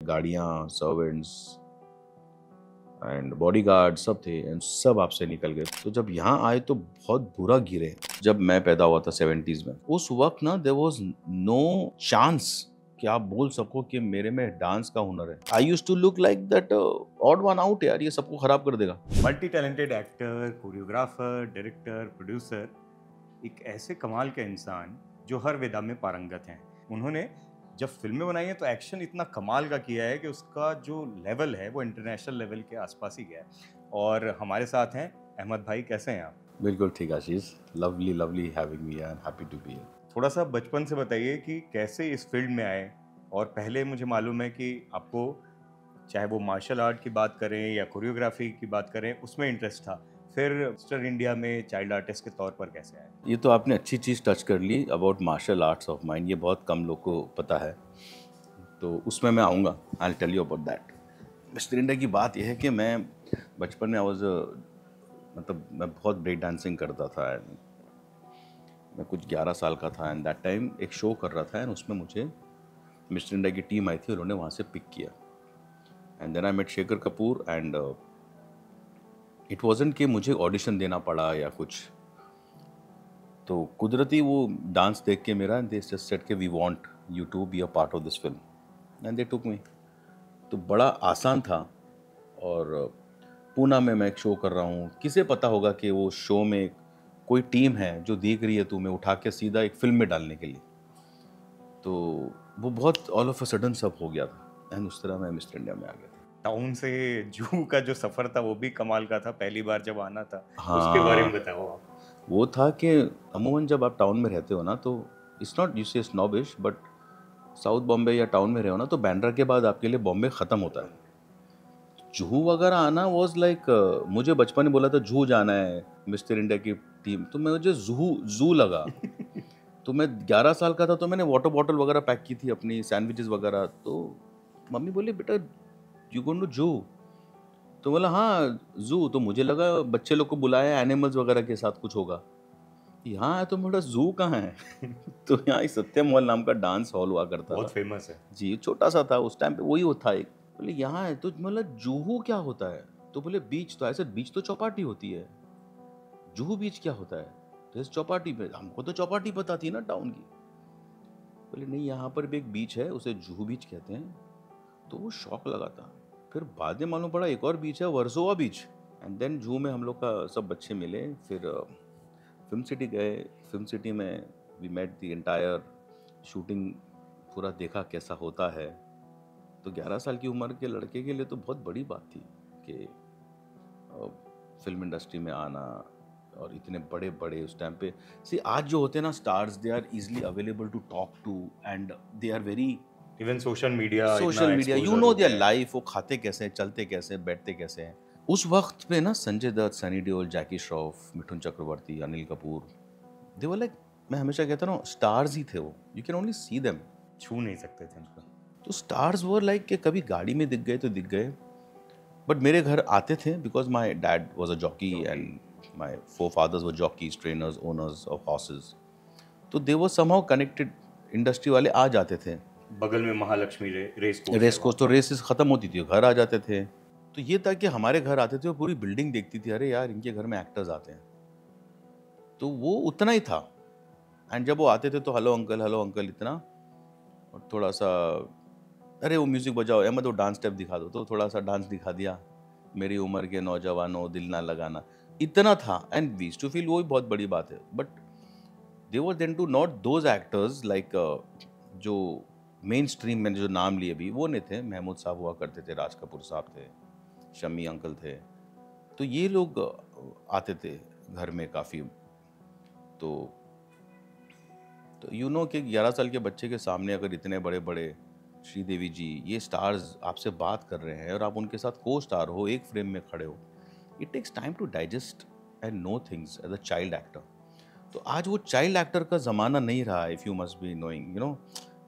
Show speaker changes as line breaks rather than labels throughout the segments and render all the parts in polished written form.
गाड़ियाँ, servants and bodyguard सब थे एंड सब आपसे निकल गए। तो जब यहाँ आए तो बहुत बुरा गिरे। जब मैं पैदा हुआ था 70s में, उस वक्त ना देयर वाज नो चांस कि आप बोल सको कि मेरे में डांस का हुनर है। I used to look like that odd one out यार, ये सबको खराब कर देगा।
Multi talented actor, choreographer, director, producer, एक ऐसे कमाल के इंसान जो हर विधा में पारंगत हैं। उन्होंने जब फिल्में बनाई हैं तो एक्शन इतना कमाल का किया है कि उसका जो लेवल है वो इंटरनेशनल लेवल के आसपास ही गया है। और हमारे साथ हैं अहमद भाई। कैसे हैं आप?
बिल्कुल ठीक Ashish, lovely lovely having me and happy to be here.
थोड़ा सा बचपन से बताइए कि कैसे इस फील्ड में आए। और पहले मुझे मालूम है कि आपको, चाहे वो मार्शल आर्ट की बात करें या कोरियोग्राफी की बात करें, उसमें इंटरेस्ट था। फिर मिस्टर इंडिया में चाइल्ड आर्टिस्ट के तौर पर कैसे आए?
ये तो आपने अच्छी चीज़ टच कर ली about martial arts of mind, ये बहुत कम लोग को पता है, तो उसमें मैं आऊँगा। I will tell you about that. Mister India की बात यह है कि मैं बचपन में मतलब मैं बहुत ब्रेक डांसिंग करता था एंड मैं कुछ 11 साल का था एंड दैट टाइम एक शो कर रहा था एंड उसमें मुझे मिस्टर इंडिया की टीम आई थी, उन्होंने वहाँ से पिक किया and then I met Shekhar Kapoor and it wasn't कि मुझे ऑडिशन देना पड़ा या कुछ, तो कुदरती वो डांस देख के मेरा दे जस्ट सेड कि we want you to be a part of this film and they took me. तो बड़ा आसान था। और पूना में मैं एक शो कर रहा हूँ, किसे पता होगा कि वो शो में कोई टीम है जो देख रही है तुम्हें उठा के सीधा एक फिल्म में डालने के लिए। तो वो बहुत ऑल ऑफ अ सडन सब हो गया था एंड उस तरह मैं मिस्टर इंडिया में आ गया था।
टाउन से जूहू का जो सफर था वो भी कमाल का था, पहली बार जब आना था। उसके बारे
हाँ,
में बताओ आप।
वो था कि अमूमन जब आप टाउन में रहते हो ना तो इट्स नॉट यू से स्नॉबिश, बट साउथ बॉम्बे या टाउन में रहे हो ना तो बैंड्रा के बाद आपके लिए बॉम्बे ख़त्म होता है। जुहू वगैरह आना वाज लाइक मुझे बचपन में बोला था जुहू जाना है मिस्टर इंडिया की टीम, तो मुझे जुहू जू लगा। तो मैं 11 साल का था तो मैंने वाटर बॉटल वगैरह पैक की थी अपनी, सैंडविचेस वगैरह। तो मम्मी बोली बेटा यू गोइंग टू जू, तो बोला हाँ जू। तो मुझे लगा बच्चे लोग को बुलाया एनिमल्स वगैरह के साथ कुछ होगा। यहाँ आया तो मेरा जू कहाँ है? तो यहाँ एक सत्यम मॉल नाम का डांस हॉल हुआ करता
बहुत
था
फेमस है।
जी, छोटा सा था उस टाइम पे, वही वो था एक। बोले यहाँ है तो मतलब जुहू क्या होता है? तो बोले बीच, तो ऐसे बीच तो चौपाटी होती है, जुहू बीच क्या होता है? तो इस चौपाटी पे, हमको तो चौपाटी पता थी ना टाउन की। बोले नहीं यहाँ पर भी एक बीच है उसे जुहू बीच कहते हैं। तो वो शौक लगा था। फिर बाद में मालूम पड़ा एक और बीच है वर्सोवा बीच। एंड देन जू में हम लोग का सब बच्चे मिले, फिर फिल्म सिटी गए। फिल्म सिटी में we met the entire shooting, पूरा देखा कैसा होता है। तो 11 साल की उम्र के लड़के के लिए तो बहुत बड़ी बात थी कि फिल्म इंडस्ट्री में आना और इतने बड़े बड़े उस टाइम पे। सी आज जो होते हैं ना stars, they are easily available to talk to and they are very
even social media इतना
social media, you
exposure
no
हो
देयर
गया है।
लाइफ, वो खाते कैसे हैं, चलते कैसे हैं, बैठते कैसे हैं। उस वक्त पे ना संजय दत्त, सनी देओल, जैकी श्रॉफ, मिठुन चक्रवर्ती, अनिल कपूर, दे वर लाइक, मैं हमेशा कहता हूँ स्टार्स ही थे वो, you can only see them.
छू नहीं सकते थे उनको।
तो स्टार्स वर लाइक कि कभी गाड़ी में दिख गए तो दिख गए, बट मेरे घर आते थे because my dad was a jockey and my forefathers were jockeys, trainers, owners of horses. तो they were somehow connected, industry वाले आ जाते थे।
बगल में महालक्ष्मी रेस कोर्स है
रेस
वहाँ
कोर्स, तो
पर।
रेसेस खत्म होती थी घर आ जाते थे। तो ये था कि हमारे घर आते थे और पूरी बिल्डिंग देखती थी, अरे यार इनके घर में एक्टर्स आते हैं। तो वो उतना ही था। एंड जब वो आते थे तो हेलो अंकल इतना, और थोड़ा सा अरे वो म्यूजिक बजाओ अहमद, वो डांस स्टेप दिखा दो, तो थोड़ा सा डांस दिखा दिया, मेरी उम्र के नौजवानों दिल ना लगाना, इतना था। And we used to feel, वो भी बहुत बड़ी बात है। But they were then to not those actors like जो मेन स्ट्रीम में जो नाम लिए भी वो नहीं थे। महमूद साहब हुआ करते थे, राज कपूर साहब थे, शम्मी अंकल थे। तो ये लोग आते थे घर में काफ़ी। तो यू नो कि 11 साल के बच्चे के सामने अगर इतने बड़े बड़े श्रीदेवी जी, ये स्टार्स आपसे बात कर रहे हैं और आप उनके साथ को स्टार हो, एक फ्रेम में खड़े हो, it takes time to digest and know things as a child actor. तो आज वो चाइल्ड एक्टर का ज़माना नहीं रहा, if you must be knowing, you know,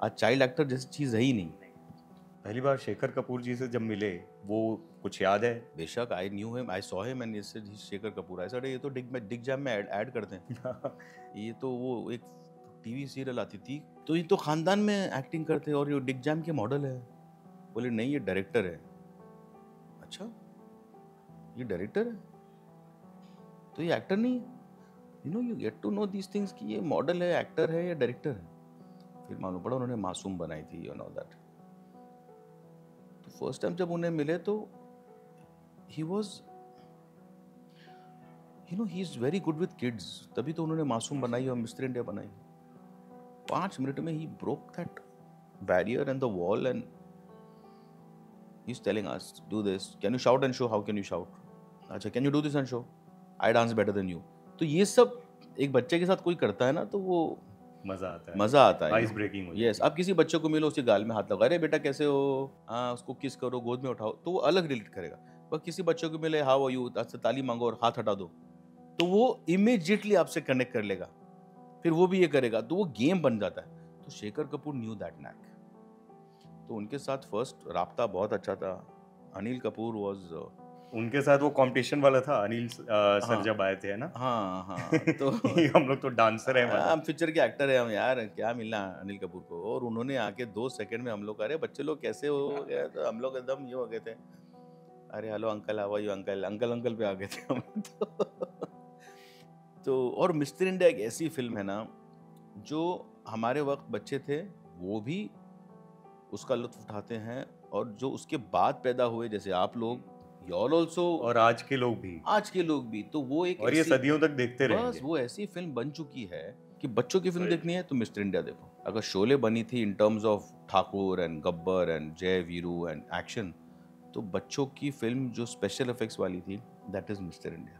आज चाइल्ड एक्टर जैसी चीज़ है ही नहीं।
पहली बार शेखर कपूर जी से जब मिले, वो कुछ याद है?
बेशक, I knew him, I saw him and इससे शेखर कपूर ऐसा, ये तो डिग जैम में ऐड करते हैं। ये तो वो एक टीवी सीरियल आती थी, तो ये तो खानदान में एक्टिंग करते हैं और ये डिग जैम के मॉडल है। बोले नहीं ये डायरेक्टर है। अच्छा ये डायरेक्टर है तो ये एक्टर नहीं है। You get to know these things कि ये मॉडल है, एक्टर है या डायरेक्टर है। फिर मालूम पड़ा उन्होंने मासूम बनाई थी, यू नो दैट। तो फर्स्ट टाइम जब उन्हें मिले तो he was he is very good with kids, तभी तो उन्होंने मासूम बनाई और मिस्टर इंडिया बनाई। 5 मिनट में ही broke that barrier and the wall and he is telling us do this, can you shout and show, how can you shout, अच्छा can you do this and show, I dance better than you. तो ये सब एक बच्चे के साथ कोई करता है ना तो वो मजा आता है,
आइस ब्रेकिंग हो जाती है।
यस। आप किसी बच्चे को मिलो, उसके गाल में हाथ लगाओ, अरे बेटा कैसे हो, हाँ उसको किस करो, गोद में उठाओ, तो वो अलग रिलेट करेगा। पर किसी बच्चे को मिले हाउ आर यू, आपसे ताली मांगो और हाथ हटा दो, तो वो इमीडिएटली आपसे कनेक्ट कर लेगा, फिर वो भी ये करेगा, तो वो गेम बन जाता है। तो Shekhar Kapoor knew that knack, तो उनके साथ फर्स्ट राब्ता बहुत अच्छा था। अनिल कपूर वाज,
उनके साथ वो कंपटीशन वाला था, अनिल सर
हाँ
जब आए थे, है ना?
हाँ तो
हम लोग तो डांसर है वाला।
हम पिक्चर के एक्टर है हम यार, क्या मिलना अनिल कपूर को। और उन्होंने आके 2 सेकंड में हम लोग, अरे बच्चे लोग कैसे हो गए, तो हम लोग एकदम ये हो गए थे, अरे hello uncle, how are you uncle, uncle uncle पे आ गए थे हम तो और मिस्टर इंडिया एक ऐसी फिल्म है ना जो हमारे वक्त बच्चे थे वो भी उसका लुत्फ उठाते हैं, और जो उसके बाद पैदा हुए जैसे आप लोग, यू ऑल्सो,
और आज के लोग भी,
तो वो एक
और ये
ऐसी,
सदियों तक देखते
बस
रहेंगे।
वो ऐसी फिल्म बन चुकी है कि बच्चों की फिल्म देखनी है तो मिस्टर इंडिया देखो। अगर शोले बनी थी in terms of Thakur and Gabbar and जय वीरू एंड एक्शन, तो बच्चों की फिल्म जो स्पेशल इफेक्ट्स वाली थी that is mister India.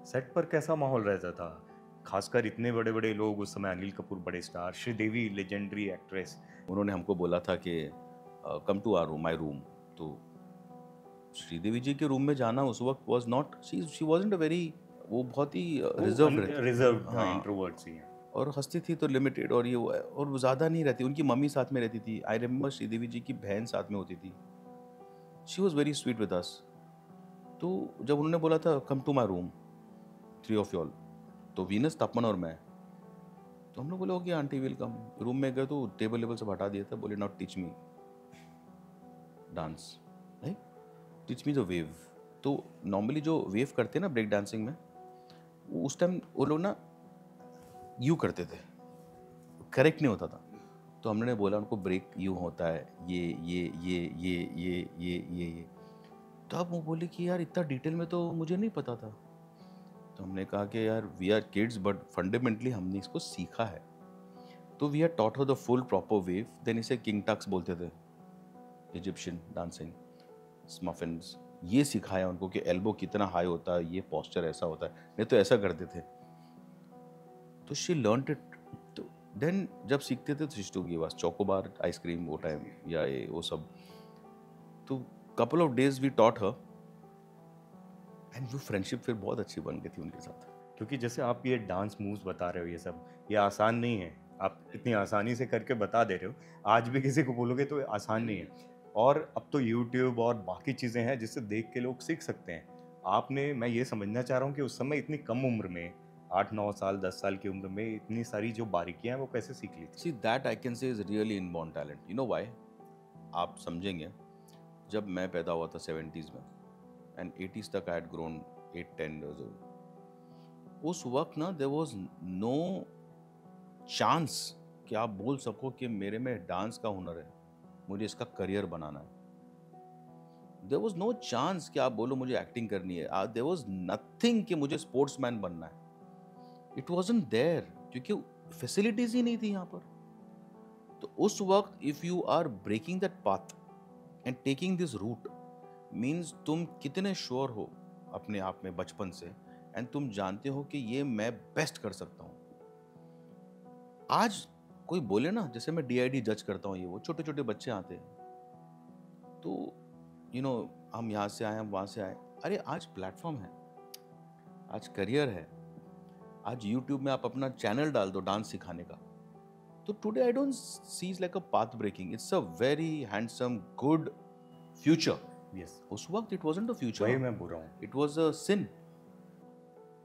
Set पर कैसा माहौल रहता था? खासकर इतने बड़े बड़े लोग उस समय, अनिल कपूर बड़े स्टार, श्रीदेवी लेजेंडरी एक्ट्रेस।
उन्होंने हमको बोला था कि come to our room, my room. तो श्रीदेवी जी के रूम में जाना उस वक्त was not, she wasn't a very, वो बहुत ही
रिजर्व,
हाँ,
इंट्रोवर्ट सी हैं।
और हंसती थी तो लिमिटेड, और ये वो है, और वो ज़्यादा नहीं रहती। उनकी मम्मी साथ में रहती थी, आई रिमेंबर श्रीदेवी जी की बहन साथ में होती थी, she was very sweet with us. तो जब उन्होंने बोला था come to my room 3 of y'all, तो वीनस, तापमान और मैं, तो हम लोग बोले ओके आंटी वेलकम। रूम में गए तो टेबल लेवल सब हटा दिया था, बोले नॉट टीच मी डांस, नहीं टीच मी द वेव। तो नॉर्मली जो वेव करते हैं ना ब्रेक डांसिंग में, उस टाइम वो लोग ना यू करते थे, करेक्ट नहीं होता था। तो हमने बोला उनको ब्रेक यूँ होता है, ये। तो अब वो बोले कि यार इतना डिटेल में तो मुझे नहीं पता था। तो हमने कहा कि यार we are kids but fundamentally हमने इसको सीखा है। तो we are taught how the full proper wave, then इसे किंग टक्स बोलते थे, इजिप्शियन डांसिंग, स्मफिन्स, ये सिखाया उनको कि एल्बो कितना हाई होता है, ये पोस्चर ऐसा होता है, नहीं तो ऐसा करते थे। तो शी लर्नड इट। तो देन जब सीखते थे तो सिस्टू की बस चोकोबार आइसक्रीम वो टाइम या ये वो सब। तो couple of days we taught her and वो फ्रेंडशिप फिर बहुत अच्छी बन गई थी उनके साथ।
क्योंकि जैसे आप ये डांस मूव्स बता रहे हो, ये सब ये आसान नहीं है, आप इतनी आसानी से करके बता दे रहे हो, आज भी किसी को बोलोगे तो आसान नहीं है। और अब तो यूट्यूब और बाकी चीज़ें हैं जिससे देख के लोग सीख सकते हैं। आपने, मैं ये समझना चाह रहा हूँ कि उस समय इतनी कम उम्र में, 8-9 साल 10 साल की उम्र में इतनी सारी जो बारीकियां हैं वो कैसे सीख ली थी?
See that I can say is really inborn talent, you know why, आप समझेंगे। जब मैं पैदा हुआ था 70s में एंड 80s तक I had grown 8-10 years old, उस वक्त ना देयर वाज नो चांस कि आप बोल सको कि मेरे में डांस का हुनर है, मुझे इसका करियर बनाना है। देयर वाज नो चांस कि आप बोलो मुझे एक्टिंग करनी है, देयर वाज नथिंग कि मुझे स्पोर्ट्समैन बनना है। इट वॉजंट देयर, क्योंकि फैसिलिटीज ही नहीं थी यहाँ पर। तो उस वक्त if you are breaking that path and taking this route means तुम कितने श्योर हो अपने आप में बचपन से, एंड तुम जानते हो कि ये मैं बेस्ट कर सकता हूँ। आज कोई बोले ना, जैसे मैं DID जज करता हूँ, ये वो छोटे छोटे बच्चे आते हैं तो यू नो हम यहाँ से आए, हम वहाँ से आए, अरे आज प्लेटफॉर्म है, आज करियर है, आज YouTube में आप अपना चैनल डाल दो डांस सिखाने का। तो today I don't see like a path breaking, it's a very handsome good future.
Yes,
उस वक्त इट वाजंट अ फ्यूचर,
वही मैं बोल रहा हूँ।
इट वाज अ सिन।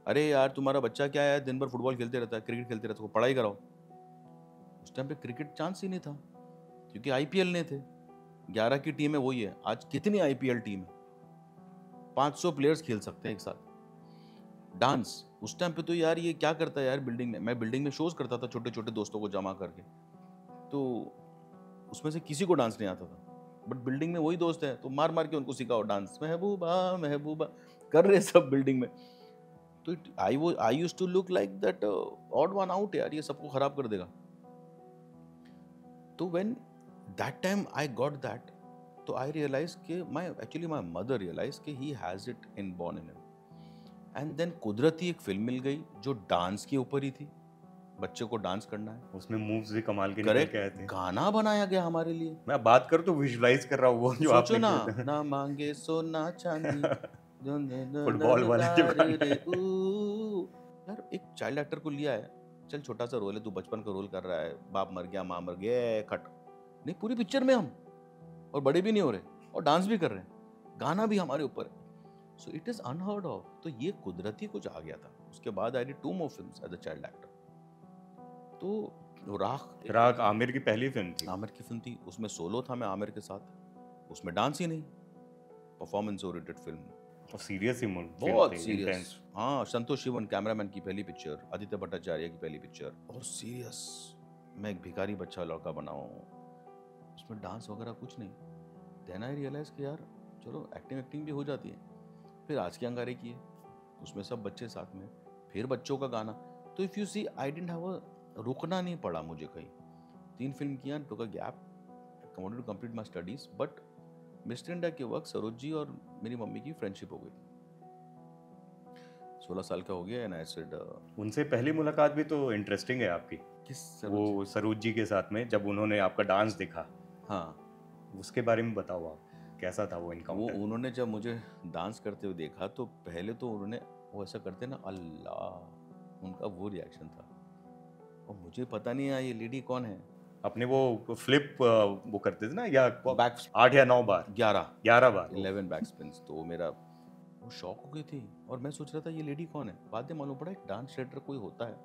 अरे यार तुम्हारा बच्चा क्या है, दिन भर फुटबॉल खेलते रहता है, क्रिकेट खेलते रहता है, पढ़ाई कराओ। उस टाइम पे क्रिकेट चांस ही नहीं था क्योंकि IPL नहीं थे। 11 की टीम है वही है। आज कितनी IPL टीम है, 500 प्लेयर्स खेल सकते हैं एक साथ। डांस उस टाइम पे तो यार ये क्या करता है यार, बिल्डिंग में, मैं बिल्डिंग में शोज करता था छोटे छोटे दोस्तों को जमा करके, तो उसमें से किसी को डांस नहीं आता था, बट बिल्डिंग में वही दोस्त है तो मार मार के उनको सिखाओ डांस, महबूबा महबूबा कर रहे सब बिल्डिंग में। तो I used to look like that odd one out यार, ये सबको खराब कर देगा। तो when that time I got that, तो आई रियलाइज कि माय मदर रियलाइज कि he has it in born in him. And then कुदरती एक फिल्म मिल गई जो डांस के ऊपर ही थी, बच्चे को डांस करना है,
उसमें मूव्स भी कमाल के निकल
करेक्ट,
के आए थे।
गाना बनाया गया हमारे लिए।
मैं बात करूं तो विजुलाइज कर रहा हूँ वो जो
सोचो
आपने
ना,
किया था।
ना मांगे सोना चांदी
फुटबॉल वाले जो गाने।
यार एक चाइल्ड एक्टर को लिया है, चल छोटा सा रोल है, तू बचपन का रोल कर रहा है, बाप मर गया माँ मर गया, कट नहीं, पूरी पिक्चर में हम और बड़े भी नहीं हो रहे और डांस भी कर रहे हैं, गाना भी हमारे ऊपर है। So it is unheard of. तो ये कुदरती कुछ आ गया था। उसके बाद I did 2 more films as a child actor. तो
राग आमिर की पहली फिल्म थी।
आमिर की फिल्म थी, उसमें सोलो था मैं आमिर के साथ, उसमें डांस ही नहीं, परफॉर्मेंस ओरिएंटेड फिल्म,
और सीरियस ही
बहुत
थी,
सीरियस।
इंटेंस।
हाँ, संतोष शिवन कैमरामैन की पहली पिक्चर, आदित्य भट्टाचार्य की पहली पिक्चर, और सीरियस। मैं एक भिखारी बच्चा लड़का बना हूँ, उसमें डांस वगैरह कुछ नहीं। देन आई रियलाइज कि यार चलो एक्टिंग भी हो जाती है। फिर आज के अंगारे किए, उसमें सब बच्चे साथ में, फिर बच्चों का गाना। तो if you see I didn't have a, रुकना नहीं पड़ा मुझे कहीं। 3 फिल्म किया, took a gap, wanted to complete my studies, but Mister India के वक्त सरोज जी और मेरी मम्मी की फ्रेंडशिप हो गई थी। 16 साल का हो गया एंड आई सेड
उनसे पहली मुलाकात भी तो इंटरेस्टिंग है आपकी,
किस
वो सरोज जी के साथ में, जब उन्होंने आपका डांस देखा।
हाँ,
उसके बारे में बताओ आप, कैसा था वो
वो
इनकाउंटर?
उन्होंने जब मुझे डांस करते हुए देखा तो पहले तो उन्होंने वो ऐसा करते ना, अल्लाह, उनका वो रिएक्शन था, और मुझे पता नहीं है ये लेडी कौन है।
अपने वो फ्लिप वो करते थे ना, या
बैक
8 या 9 बार,
11
बार
11 बैक स्पिन्स, तो मेरा वो शौक हो गई थी, और मैं सोच रहा था ये लेडी कौन है। बाद में मालूम पड़ा एक डांस थिएटर कोई होता है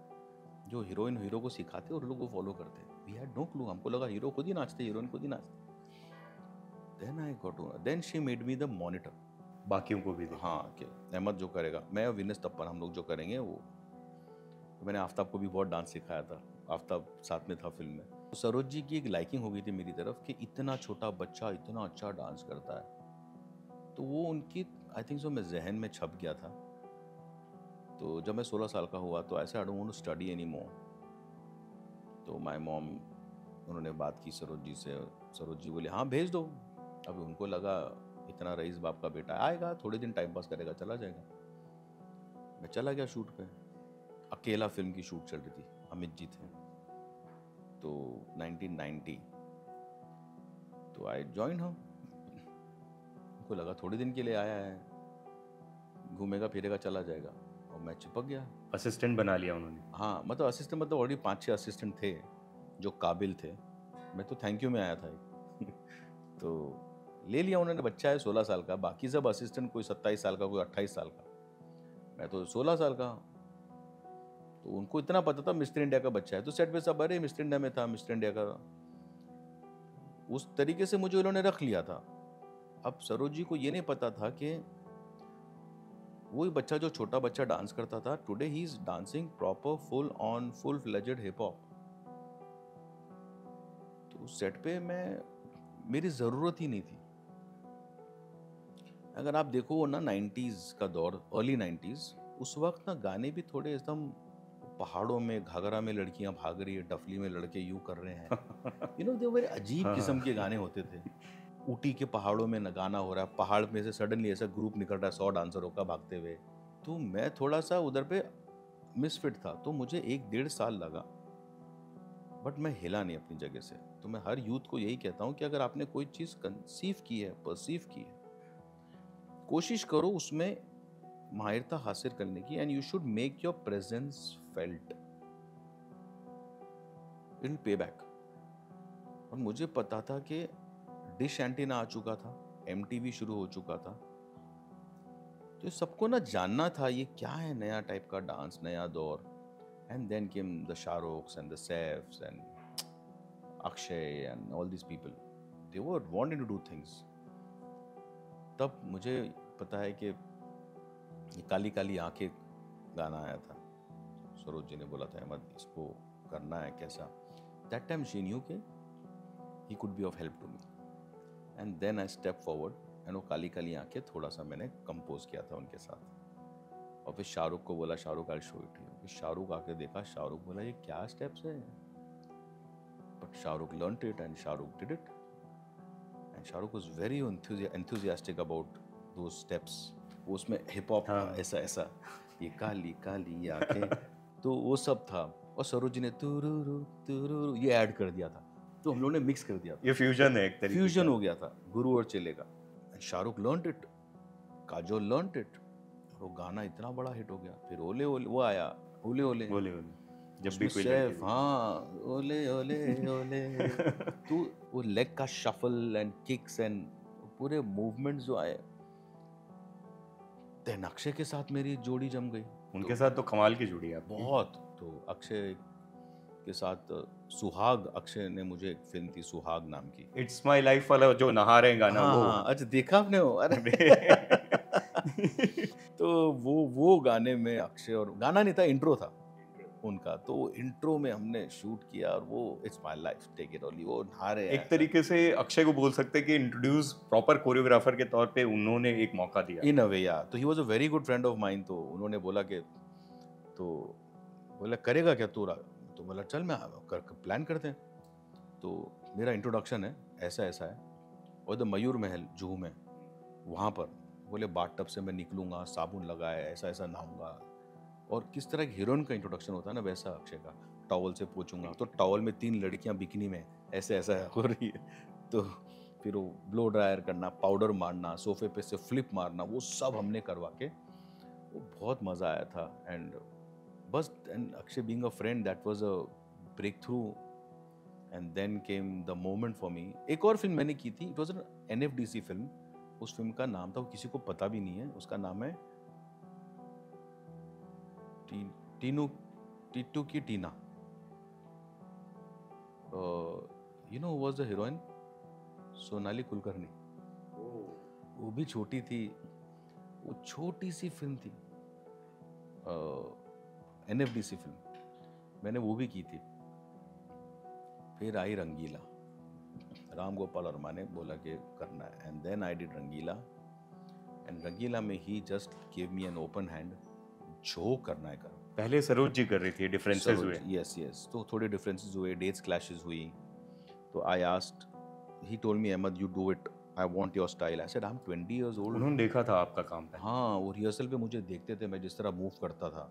जो हीरो को सिखाते और लोग को फॉलो करते। वी हैड नो क्लू, हमको लगा हीरो खुद ही नाचते, हीरोइन खुद ही नाचते। Then I got to, then she made me the monitor.
बाकियों को भी दे।
हाँ, कि अहमद जो करेगा, मैं और विनेश तप्पन हम लोग जो करेंगे वो। तो मैंने आफ्ताब को भी बहुत डांस सिखाया था, आफ्ताब साथ में था फिल्म में। तो सरोज जी की एक लाइकिंग हो गई थी मेरी तरफ कि इतना छोटा बच्चा इतना अच्छा डांस करता है, तो वो उनकी आई थिंक सो मैं जहन में छप गया था। तो जब मैं 16 साल का हुआ तो ऐसे I don't want to study any more. तो माय मॉम, उन्होंने बात की सरोज जी से, सरोज जी बोले हाँ भेज दो। अभी उनको लगा इतना रईस बाप का बेटा आएगा, थोड़े दिन टाइम पास करेगा, चला जाएगा। मैं चला गया शूट पे, अकेला फिल्म की शूट चल रही थी, अमित जी थे, तो 1990। तो आई जॉइन हूँ, उनको लगा थोड़े दिन के लिए आया है, घूमेगा फिरेगा चला जाएगा, और मैं चिपक गया।
असिस्टेंट बना लिया उन्होंने।
हाँ, मतलब असिस्टेंट, मतलब ऑलरेडी 5-6 असिस्टेंट थे जो काबिल थे, मैं तो थैंक यू में आया था एक। तो ले लिया उन्होंने, बच्चा है 16 साल का, बाकी सब असिस्टेंट कोई 27 साल का, कोई 28 साल का, मैं तो 16 साल का। तो उनको इतना पता था मिस्टर इंडिया का बच्चा है, तो सेट पे सब अरे मिस्टर इंडिया में था, मिस्टर इंडिया का, उस तरीके से मुझे उन्होंने रख लिया था। अब सरोज जी को ये नहीं पता था कि वही बच्चा जो छोटा बच्चा डांस करता था, today he is dancing proper full fledged hip hop. तो उस सेट पे मेरी जरूरत ही नहीं थी। अगर आप देखो ना 90s का दौर, अर्ली 90s, उस वक्त ना गाने भी थोड़े एकदम, पहाड़ों में घाघरा में लड़कियां भाग रही है, डफली में लड़के यूं कर रहे हैं, यू नो, बड़े अजीब किस्म के गाने होते थे। ऊटी के पहाड़ों में न गाना हो रहा है, पहाड़ में से सडनली ऐसा ग्रुप निकल रहा है 100 डांसरों का भागते हुए। तो मैं थोड़ा सा उधर पे मिसफिट था, तो मुझे 1-1.5 साल लगा, बट मैं हिला नहीं अपनी जगह से। तो मैं हर यूथ को यही कहता हूँ कि अगर आपने कोई चीज़ कंसीव की है, परसीव की है, कोशिश करो उसमें माहिरता हासिल करने की, and you should make your presence felt, it will pay back. और मुझे पता था कि डिश एंटीना आ चुका था, MTV शुरू हो चुका था, तो सबको ना जानना था ये क्या है, नया टाइप का डांस, नया दौर। And then came the Shahrukhs and the Saifs and Akshay and all this people, they were wanting to do things. तब मुझे पता है कि ये काली काली आंखें गाना आया था, सरोज जी ने बोला था अहमद इसको करना है कैसा। दैट टाइम शी न्यू के he could be of help to me and then I step forward and वो काली काली आंखें थोड़ा सा मैंने कंपोज किया था उनके साथ। और फिर शाहरुख को बोला Shahrukh I show it you. फिर शाहरुख आके देखा, शाहरुख बोला ये क्या स्टेप्स है, but Shahrukh learned it and Shahrukh did it and Shahrukh was very enthusiastic about those steps. वो उसमें हिप हॉप था, ऐसा ऐसा ये काली काली आंखें तो वो सब था। और सरोज जी ने तुरुरु तुरुरु ये ऐड कर दिया था, तो हम लोगों ने मिक्स कर दिया था।
ये फ्यूजन है एक तरीके
फ्यूजन हो गया था गुरु और चेले का। Shahrukh learned it, Kajol learned it, वो गाना इतना बड़ा हिट हो गया। फिर ओले ओले वो आया, ओले ओले
बोले जब भी कोई
सैफ, हाँ ओले ओले ओले तो वो लेग का शफल एंड किक्स एंड पूरे मूवमेंट्स जो आए, देन अक्षय के साथ मेरी जोड़ी जम गई।
उनके साथ तो कमाल की जोड़ी है आपकी।
बहुत। तो अक्षय के साथ सुहाग, अक्षय ने मुझे एक फिल्म थी सुहाग नाम की,
इट्स माय लाइफ वाला जो नहा रहे हैं गाना,
हाँ
वो
हाँ, अच्छा देखा आपने वो? अरे तो वो गाने में अक्षय, और गाना नहीं था इंट्रो था उनका, तो वो इंट्रो में हमने शूट किया और वो it's my life take it only, वो नहा रहे हैं
एक तरीके से अक्षय को बोल सकते हैं कि इंट्रोड्यूस प्रॉपर कोरियोग्राफर के तौर पे उन्होंने एक मौका दिया
इन अ वे। या तो he was a very good friend of mine. तो उन्होंने बोला कि तो बोला करेगा क्या तू? तो बोला चल मैं प्लान करते हैं। तो मेरा इंट्रोडक्शन है ऐसा ऐसा है, और द मयूर महल जुहू में, वहाँ पर बोले बाथ टब से मैं निकलूंगा, साबुन लगाए ऐसा ऐसा नहाऊंगा, और किस तरह की हीरोइन का इंट्रोडक्शन होता है ना वैसा अक्षय का, टॉवल से पोंछूंगा तो टॉवल में 3 लड़कियां बिकनी में ऐसे ऐसा हो रही है, तो फिर वो ब्लो ड्रायर करना, पाउडर मारना, सोफे पे से फ्लिप मारना, वो सब हमने करवा के, वो बहुत मज़ा आया था। एंड बस, and Akshay being a friend, that was a breakthrough. And then came the moment for me. एक और फिल्म मैंने की थी, it was an NFDC film. उस फिल्म का नाम था, वो किसी को पता भी नहीं है, उसका नाम है टीनू टीटू की Tina. You know was the heroine Sonali Kulkarni. वो भी छोटी थी, वो छोटी सी फिल्म थी, एनएफडीसी फिल्म, मैंने वो भी की थी। फिर आई रंगीला, राम गोपाल वर्मा ने बोला कि करना है, and then I did Rangeela. And Rangeela में ही just give me an open hand, जो करना है करो।
पहले सरोज जी कर रही थी, डिफरेंसेस हुए।
यस यस, तो थोड़े डिफरेंसेस हुए, डेट्स क्लैशेस हुई। तो I asked, he told me Ahmed you do it, I want your style. I said I am 20 years old.
उन्होंने देखा था आपका काम पहले।
हाँ, वो रिहर्सल पे मुझे देखते थे मैं जिस तरह मूव करता था,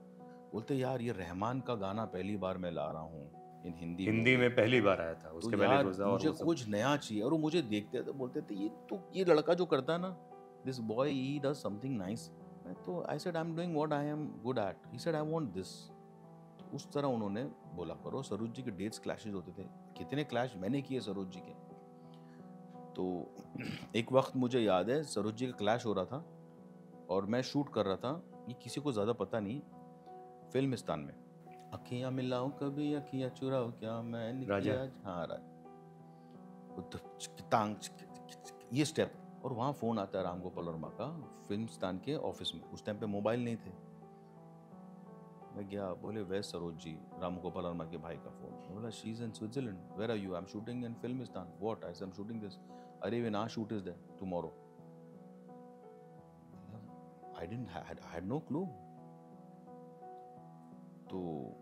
बोलते यार ये रहमान का गाना पहली बार मैं ला रहा हूँ इन
हिंदी में पहली बार आया था, उसके
तो
पहले
यार
रोजा और
मुझे
वो सब।
कुछ नया चाहिए। और वो मुझे देखते थे, बोलते थे ये लड़का जो करता है ना, this boy he does something nice. मैं तो I said I am doing what I am good at. He said I want this. उस तरह उन्होंने बोला करो। सरोज जी के डेट्स क्लैशेस होते थे, कितने क्लैश मैंने किए सरोज जी के। तो एक वक्त मुझे याद है सरोज जी का क्लैश हो रहा था और मैं शूट कर रहा था, ये किसी को ज़्यादा पता नहीं, फिल्मिस्तान में। अखियाँ मिलाओ कभी अखियाँ चुराओ क्या मैंने
राजा।
किया, हाँ तांग ये स्टेप। और वहाँ फ़ोन आता है राम गोपाल वर्मा का, फिल्मिस्तान के ऑफिस में। उस टाइम पे मोबाइल नहीं थे। मैं गया, बोले वे सरोज जी, राम गोपाल वर्मा के भाई का फ़ोन। मैं बोला she is in Switzerland, where are you? I am shooting in Filmistan. What? I am shooting this. अरे one hour shoot is there tomorrow. I had no clue. तो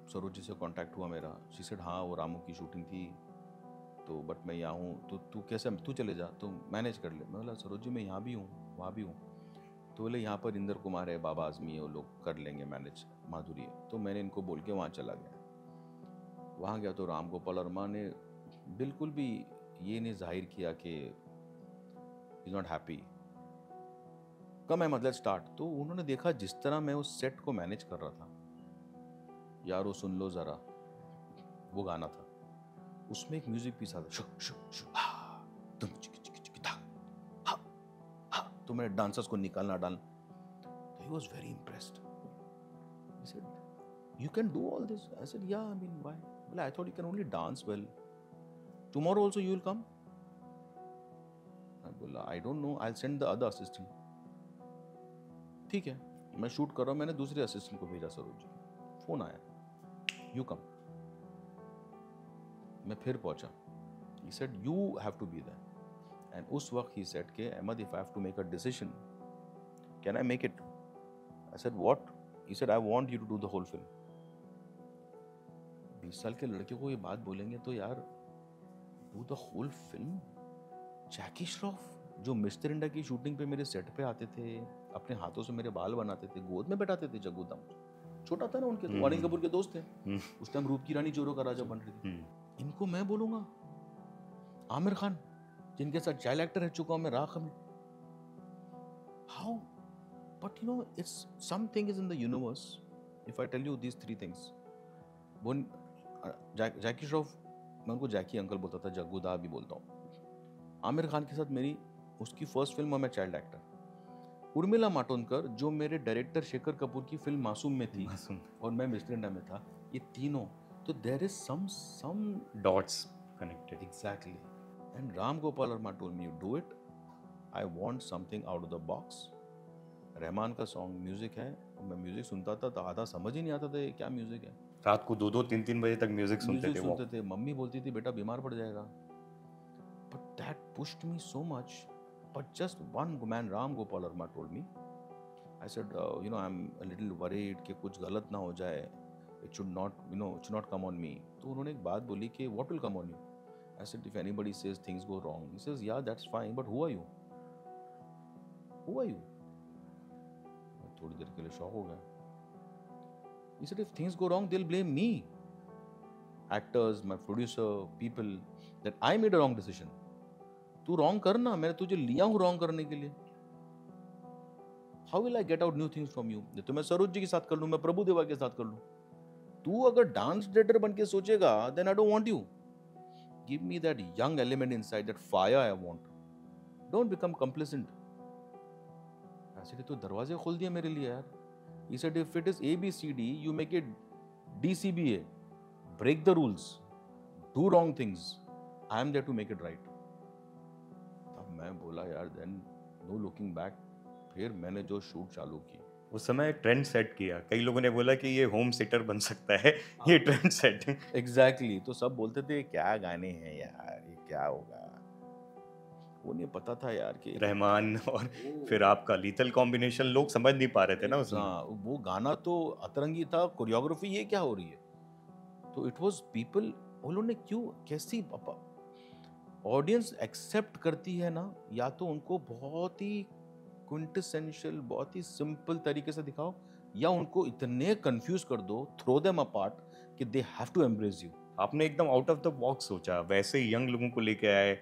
सरोज जी से कांटेक्ट हुआ मेरा। शी सेड हाँ वो रामू की शूटिंग थी, तो बट मैं यहाँ हूँ, तो तू कैसे, तू चले जा, तो मैनेज कर ले। मैं बोला सरोज जी मैं यहाँ भी हूँ वहाँ भी हूँ। तो बोले यहाँ पर इंदर कुमार है, बाबा आजमी है, वो लोग कर लेंगे मैनेज, माधुरी है। तो मैंने इनको बोल के वहाँ चला गया। वहाँ गया तो राम गोपाल वर्मा ने बिल्कुल भी ये नहीं जाहिर किया कि इज़ नॉट हैप्पी, कम है मतलब स्टार्ट। तो उन्होंने देखा जिस तरह मैं उस सेट को मैनेज कर रहा था, यार वो सुन लो ज़रा, वो गाना था, उसमें एक म्यूजिक पीस आता, शु शु शु हा तुम चिक चिक चिक ता हा हा, तो मैंने डांसर्स को निकालना डाल। तो he was very impressed. He said you can do all this. I said yeah, I mean why? बोला I thought you can only dance well, tomorrow also you will come. मैं बोला आई don't no, I send the other assistant. ठीक है, मैं shoot कर रहा हूँ, मैंने दूसरे असिस्टेंट को भेजा सरोज जी। फोन आया, यू कम। मैं फिर पहुंचा। He said you have to be there. And उस वक्त ही सेड के Ahmed, if I have to make a decision, can I make it? I said what? He said I want you to do the whole film. 20 साल के लड़के को ये बात बोलेंगे तो यार, डू द होल फिल्म? जैकी श्रॉफ जो मिस्टर इंडिया की शूटिंग पे मेरे सेट पे आते थे, अपने हाथों से मेरे बाल बनाते थे, गोद में बैठाते थे जग्गू दाम, छोटा था ना उनके, तो अनिल कपूर के दोस्त थे उस टाइम, रूप की रानी चोरों का राजा बन रही थी। इनको मैं बोलूंगा? आमिर खान जिनके साथ चाइल्ड एक्टर रह चुका हूं मैं, राख में, how? But you know, it's something is in the universe. If I tell you these 3 things, Jackie Shroff, मैं उनको जैकी अंकल बोलता था, जग्गू दा भी बोलता हूँ। आमिर खान के साथ मेरी उसकी फर्स्ट फिल्म और मैं चाइल्ड एक्टर। उर्मिला मातोंडकर जो मेरे डायरेक्टर शेखर कपूर की फिल्म मासूम में थी, और मैं मिस्टर इंडिया में था, ये तीनों, तो there is some
dots connected.
Exactly. And Ram Gopal Varma told me, you do it, I want something out of the box. Rahman का सॉन्ग म्यूजिक है, और मैं म्यूजिक सुनता था तो आधा समझ ही नहीं आता था ये क्या म्यूजिक है।
रात को 2-2 3-3 बजे तक म्यूजिक सुनते थे।
मम्मी बोलती थी बेटा बीमार पड़ जाएगा, but that pushed me so much. But just one man, Ram Gopal Varma told me, I said you know I am a little worried कि कुछ गलत ना हो जाए, it should not, you know, it should not come on me. तो उन्होंने एक बात बोली कि what will come on you? I said if anybody says things go wrong, he says या that's fine, but who are you? Who are you? थोड़ी देर के लिए शॉक हो गया। He said, if things go wrong, they'll blame me. Actors, my producer, people, that I made a wrong decision. तू wrong करना, मैंने तुझे लिया हूँ wrong करने के लिए। How will I get out new things from you? तो मैं सरोज जी के साथ कर लूँ, मैं प्रभु देवा के साथ कर लूँ। तू अगर डांस डायरेक्टर बन के सोचेगा, then I don't want you. Give me that young element inside, that fire I want. Don't become complacent. ऐसे तो दरवाजे खोल दिए मेरे लिए यार। He said, if it is ABCD, you make it DCBA. Break the rules. Do wrong things. I am there to make it right. तब मैं बोला यार, then no looking back. फिर मैंने जो शूट चालू की,
उस समय ट्रेंड सेट किया। कई लोगों ने बोला कि ये होम सिटर बन सकता है, ये ट्रेंड सेट।
Exactly. तो सब बोलते थे क्या गाने हैं यार, ये क्या होगा। वो नहीं पता था यार कि
रहमान और फिर आपका लीथल कॉम्बिनेशन लोग समझ नहीं पा रहे थे ना उसमें।
वो गाना तो अतरंगी था, कोरियोग्राफी ये क्या हो रही है। तो इट वाज पीपल, उन्होंने क्यों, कैसी ऑडियंस एक्सेप्ट करती है ना, या तो उनको बहुत ही क्विंटेसेंशियल, बहुत ही सिंपल तरीके से दिखाओ, या उनको इतने कंफ्यूज कर दो, थ्रो देम अपार्ट कि they have to embrace you.
आपने एकदम आउट ऑफ द बॉक्स सोचा, वैसे यंग लोगों को लेके आए,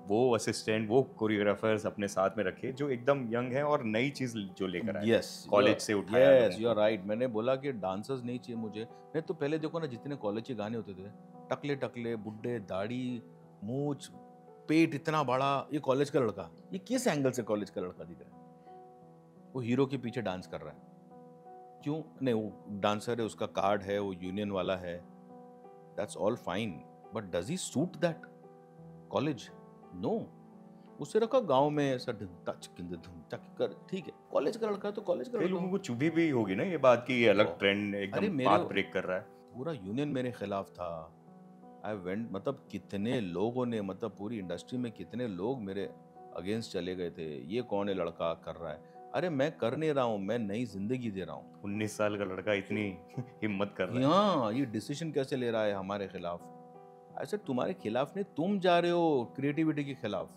वो असिस्टेंट, वो कोरियोग्राफर्स अपने साथ में रखे जो एकदम यंग है और नई चीज जो लेकर आए।
यस,
कॉलेज से उठाया।
Yes, you are right. मैंने बोला कि डांसर्स नहीं चाहिए मुझे। नहीं तो पहले देखो ना, जितने कॉलेज के गाने होते थे, टकले टकले बुड्ढे, दाढ़ी, मूछ, पेट इतना बड़ा, ये कॉलेज का लड़का, ये किस एंगल से कॉलेज का लड़का दिख रहा है? वो हीरो के पीछे डांस कर रहा है, क्यों? नहीं, वो डांसर है, उसका कार्ड है, वो यूनियन वाला है, that's all fine, but does he suit that college? No. उससे रखा गांव में ऐसा धुम चक कर, ठीक है, कॉलेज का लड़का तो कॉलेज का लड़का।
लोगों को चुभी भी होगी ना ये बात कि ये अलग ट्रेंड एकदम पाथ ब्रेक कर रहा है।
पूरा यूनियन मेरे खिलाफ था। आई वेंट, मतलब कितने लोगों ने, मतलब पूरी इंडस्ट्री में कितने लोग मेरे अगेंस्ट चले गए थे, ये कौन है लड़का कर रहा है। अरे मैं कर नहीं रहा हूँ, मैं नई जिंदगी दे रहा हूँ।
19 साल का लड़का इतनी हिम्मत कर रहा है।
हाँ, ये डिसीजन कैसे ले रहा है हमारे खिलाफ। ऐसे तुम्हारे खिलाफ नहीं, तुम जा रहे हो क्रिएटिविटी के खिलाफ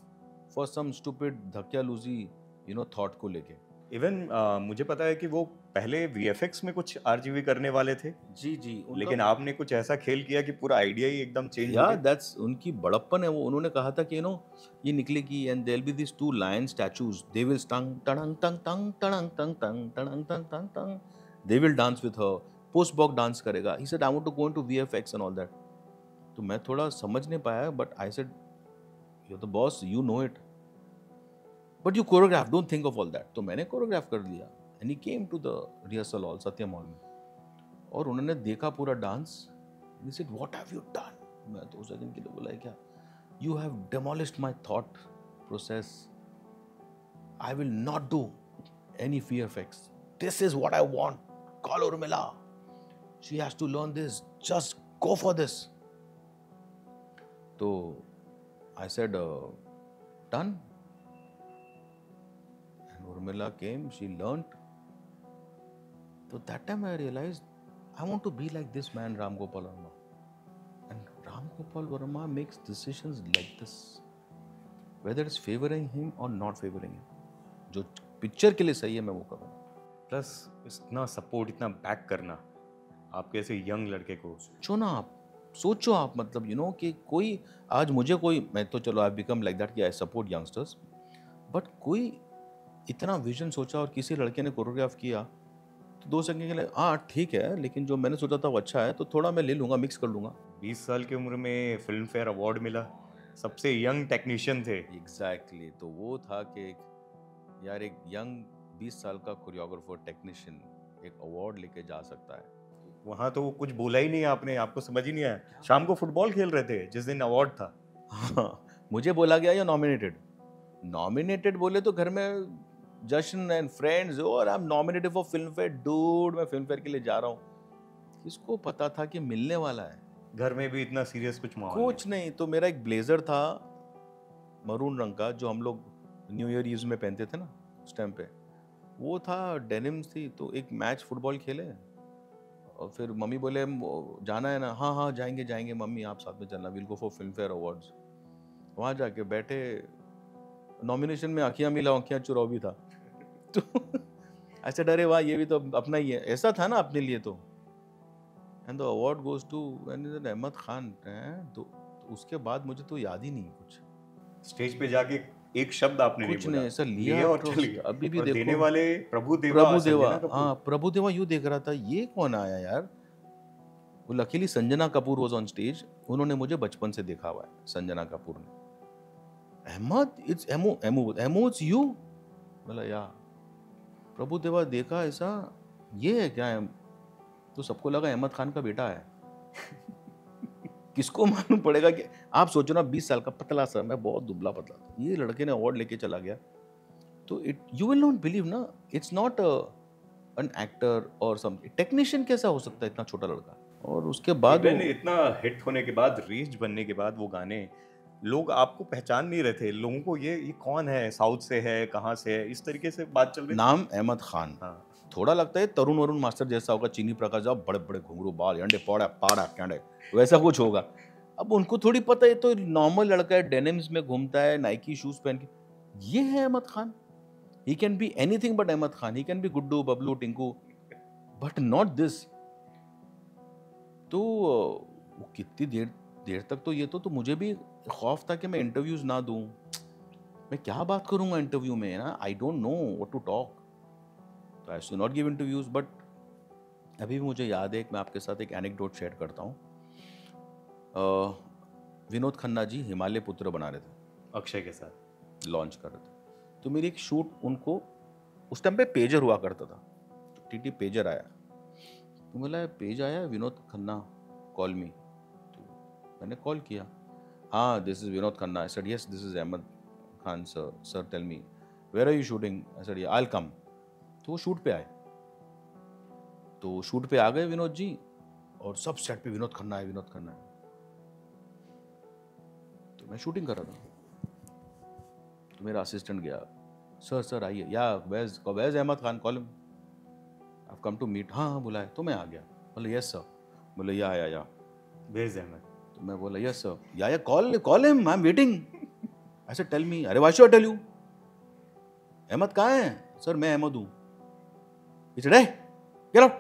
फॉर सम स्टूपिड धक्यालूजी, यू नो, थॉट को लेके।
इवन मुझे पता है कि वो पहले वीएफएक्स में कुछ आरजीवी करने वाले थे।
जी जी,
लेकिन आपने कुछ ऐसा खेल किया कि पूरा आइडिया ही एकदम चेंज हो
गया। दैट्स उनकी बड़प्पन है। वो उन्होंने कहा था कि यू नो, ये निकलेगी and there will be this 2 lion statues, they will tongue tongue tongue tongue tongue tongue tongue tongue tongue tongue tongue, they will dance with her, post box dance करेगा। He said I want to go into VFX and all that. तो मैं थोड़ा समझ नहीं पाया, but I said you are the boss, you know it, but you choreograph, don't think of all that. तो मैंने choreograph कर लिया and he came to the rehearsal hall, Satyam hall में, और उन्होंने देखा पूरा dance. He said what have you done? मैं तो 2 सेकंड के लिए बोला क्या, you have demolished my thought process, I will not do any VFX. This is what I want. Call Urmila. She has to learn this. Just go for this. So I said, done. And Urmila came. She learned. So that time I realized I want to be like this man, Ram Gopal Verma. And Ram Gopal Verma makes decisions like this. Whether it's favoring him or not favoring him. जो picture के लिए सही है मैं वो करूँगा.
Plus इतना support, इतना बैक करना आपके ऐसे यंग लड़के को.
सोचो आप मतलब कि कोई आज मुझे कोई, मैं तो चलो आई बिकम लाइक दैट कि आई सपोर्ट यंगस्टर्स, बट कोई इतना विजन सोचा और किसी लड़के ने कोरियोग्राफ किया तो 2 सेकंड के लिए हाँ ठीक है, लेकिन जो मैंने सोचा था वो अच्छा है तो थोड़ा मैं ले लूँगा, मिक्स कर लूँगा.
20 साल की उम्र में फिल्म फेयर अवार्ड मिला, सबसे यंग टेक्नीशियन थे.
एग्जैक्टली. तो वो था कि यार एक यंग 20 साल का कोरियोग्राफर टेक्नीशियन एक अवार्ड लेके जा सकता है.
वहाँ तो वो कुछ बोला ही नहीं आपने, आपको समझ ही नहीं आया. शाम को फुटबॉल खेल रहे थे जिस दिन अवार्ड था.
हाँ, मुझे बोला गया या नॉमिनेटेड बोले तो घर में जश्न एंड फ्रेंड्स और I am nominated for film fair. Dude मैं फिल्म फेयर के लिए जा रहा हूँ. किसको पता था कि मिलने वाला है.
घर में भी इतना सीरियस कुछ माहौल
कुछ नहीं. तो मेरा एक ब्लेजर था मरून रंग का जो हम लोग न्यू ईयर ईव में पहनते थे ना उस टाइम पे, वो था. डेनिम्स थी. तो एक मैच फुटबॉल खेले और फिर मम्मी बोले जाना है ना. हाँ जाएंगे मम्मी, आप साथ में चलना, will go for film fair awards. वहाँ जाके बैठे, नॉमिनेशन में आँखियाँ मिला आँखियाँ चुराव भी था. तो ऐसे डरे वाह ये भी तो अपना ही है, ऐसा था ना अपने लिए. तो and the award goes to Ahmed Khan. तो उसके बाद मुझे तो याद ही नहीं कुछ.
स्टेज पे जाके एक शब्द आपने
कुछ नहीं ऐसा लिया
और चल गया.
अभी भी
और
देखो
देने वाले प्रभुदेवा.
हाँ प्रभुदेवा यूँ देख रहा था, ये कौन आया यार. वो luckily Sanjana Kapoor was on stage. उन्होंने मुझे बचपन से देखा हुआ है, संजना कपूर ने. Ahmed it's emo it's you. बोला या. प्रभुदेवा देखा ऐसा, ये है क्या है. तो सबको लगा अहमद खान का बेटा है. किसको मालूम पड़ेगा कि आप सोचो ना 20 साल का पतला सा, मैं बहुत दुबला पतला था, ये लड़के ने अवार्ड लेके चला गया. तो यू विल नॉट बिलीव ना, इट्स नॉट एन एक्टर और समथिंग. टेक्नीशियन कैसा हो सकता है इतना छोटा लड़का. और उसके बाद
इतना हिट होने के बाद, रीच बनने के बाद वो गाने, लोग आपको पहचान नहीं रहे थे. लोगों को ये कौन है, साउथ से है, कहाँ से है, इस तरीके से बात चल रही.
नाम अहमद खान. हाँ. थोड़ा लगता है तरुण वरुण मास्टर जैसा होगा, चीनी प्रकाश साहब, बड़े बड़े घुंघरू बाल, अंडे पाड़ा कैंडे, वैसा कुछ होगा. अब उनको थोड़ी पता है, तो नॉर्मल लड़का है, डेनिम्स में घूमता है, नाइकी शूज पहन के. ये है Ahmed Khan. He can be anything but Ahmed Khan. He can be Guddu, Bablu, Tinku, but not this. तो कितनी देर तक तो ये तो मुझे भी खौफ था कि मैं इंटरव्यूज ना दूं. मैं क्या बात करूंगा इंटरव्यू में ना. I don't know what to talk. तो I should not give interviews. But अभी भी मुझे याद है, मैं आपके साथ एक एनेक्डोट शेयर करता हूँ. विनोद खन्ना जी हिमालय पुत्र बना रहे थे,
अक्षय के साथ
लॉन्च कर रहे थे. तो मेरी एक शूट, उनको उस टाइम पे पेजर हुआ करता था. तो टीटी पेजर आया, तो बोला पेज आया विनोद खन्ना, कॉल मी. तो मैंने कॉल किया. हाँ this is Vinod Khanna. I said yes this is Ahmed Khan sir. Sir tell me where are you shooting. I said I will come. तो वो शूट पे आए. तो शूट पे आ गए विनोद जी, और सब सेट पे विनोद खन्ना है, विनोद खन्ना है. तो मैं शूटिंग कर रहा था. तो मेरा असिस्टेंट गया, सर आइए, yeah where's Ahmed Khan, call him, I have come to meet. हाँ बुलाए. तो मैं आ गया. बोले यस सर. बोले या
वेज अहमद.
तो मैं बोला yes sir. Yeah call him, I am waiting. ऐसे टेल मी. अरे why should I tell you. Ahmed कहाँ है. सर मैं अहमद हूँ. He said, hey, get out.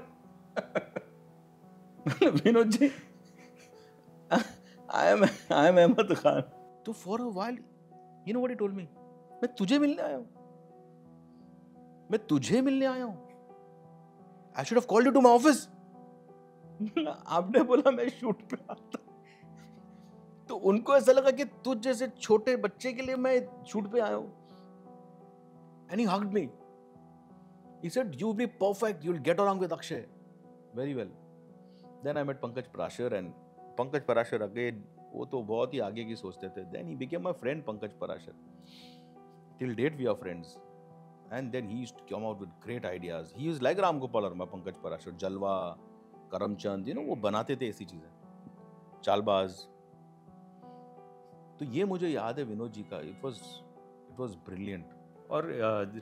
Vinod ji, I am Ahmad Khan. तो for a while, you know what he told me? मैं तुझे मिलने आया हूँ. I should have called you to my office. आपने बोला मैं शूट पे आता. तो उनको ऐसा लगा कि तुझ जैसे छोटे बच्चे के लिए मैं शूट पे आया हूँ. And he hugged me. He said, "You'll be perfect. You'll get along with Akshay very well." Then I met Pankaj Parashar, and Pankaj Parashar again, वो तो बहुत ही आगे की सोचते थे. Then he became my friend, Pankaj Parashar. Till date we are friends. And then he used to come out with great ideas. He was like Ram Gopal Verma, Pankaj Parashar, Jalwa, Karamchand, वो बनाते थे ऐसी चीजें, चालबाज. तो ये मुझे याद है विनोद जी का. It was brilliant.
और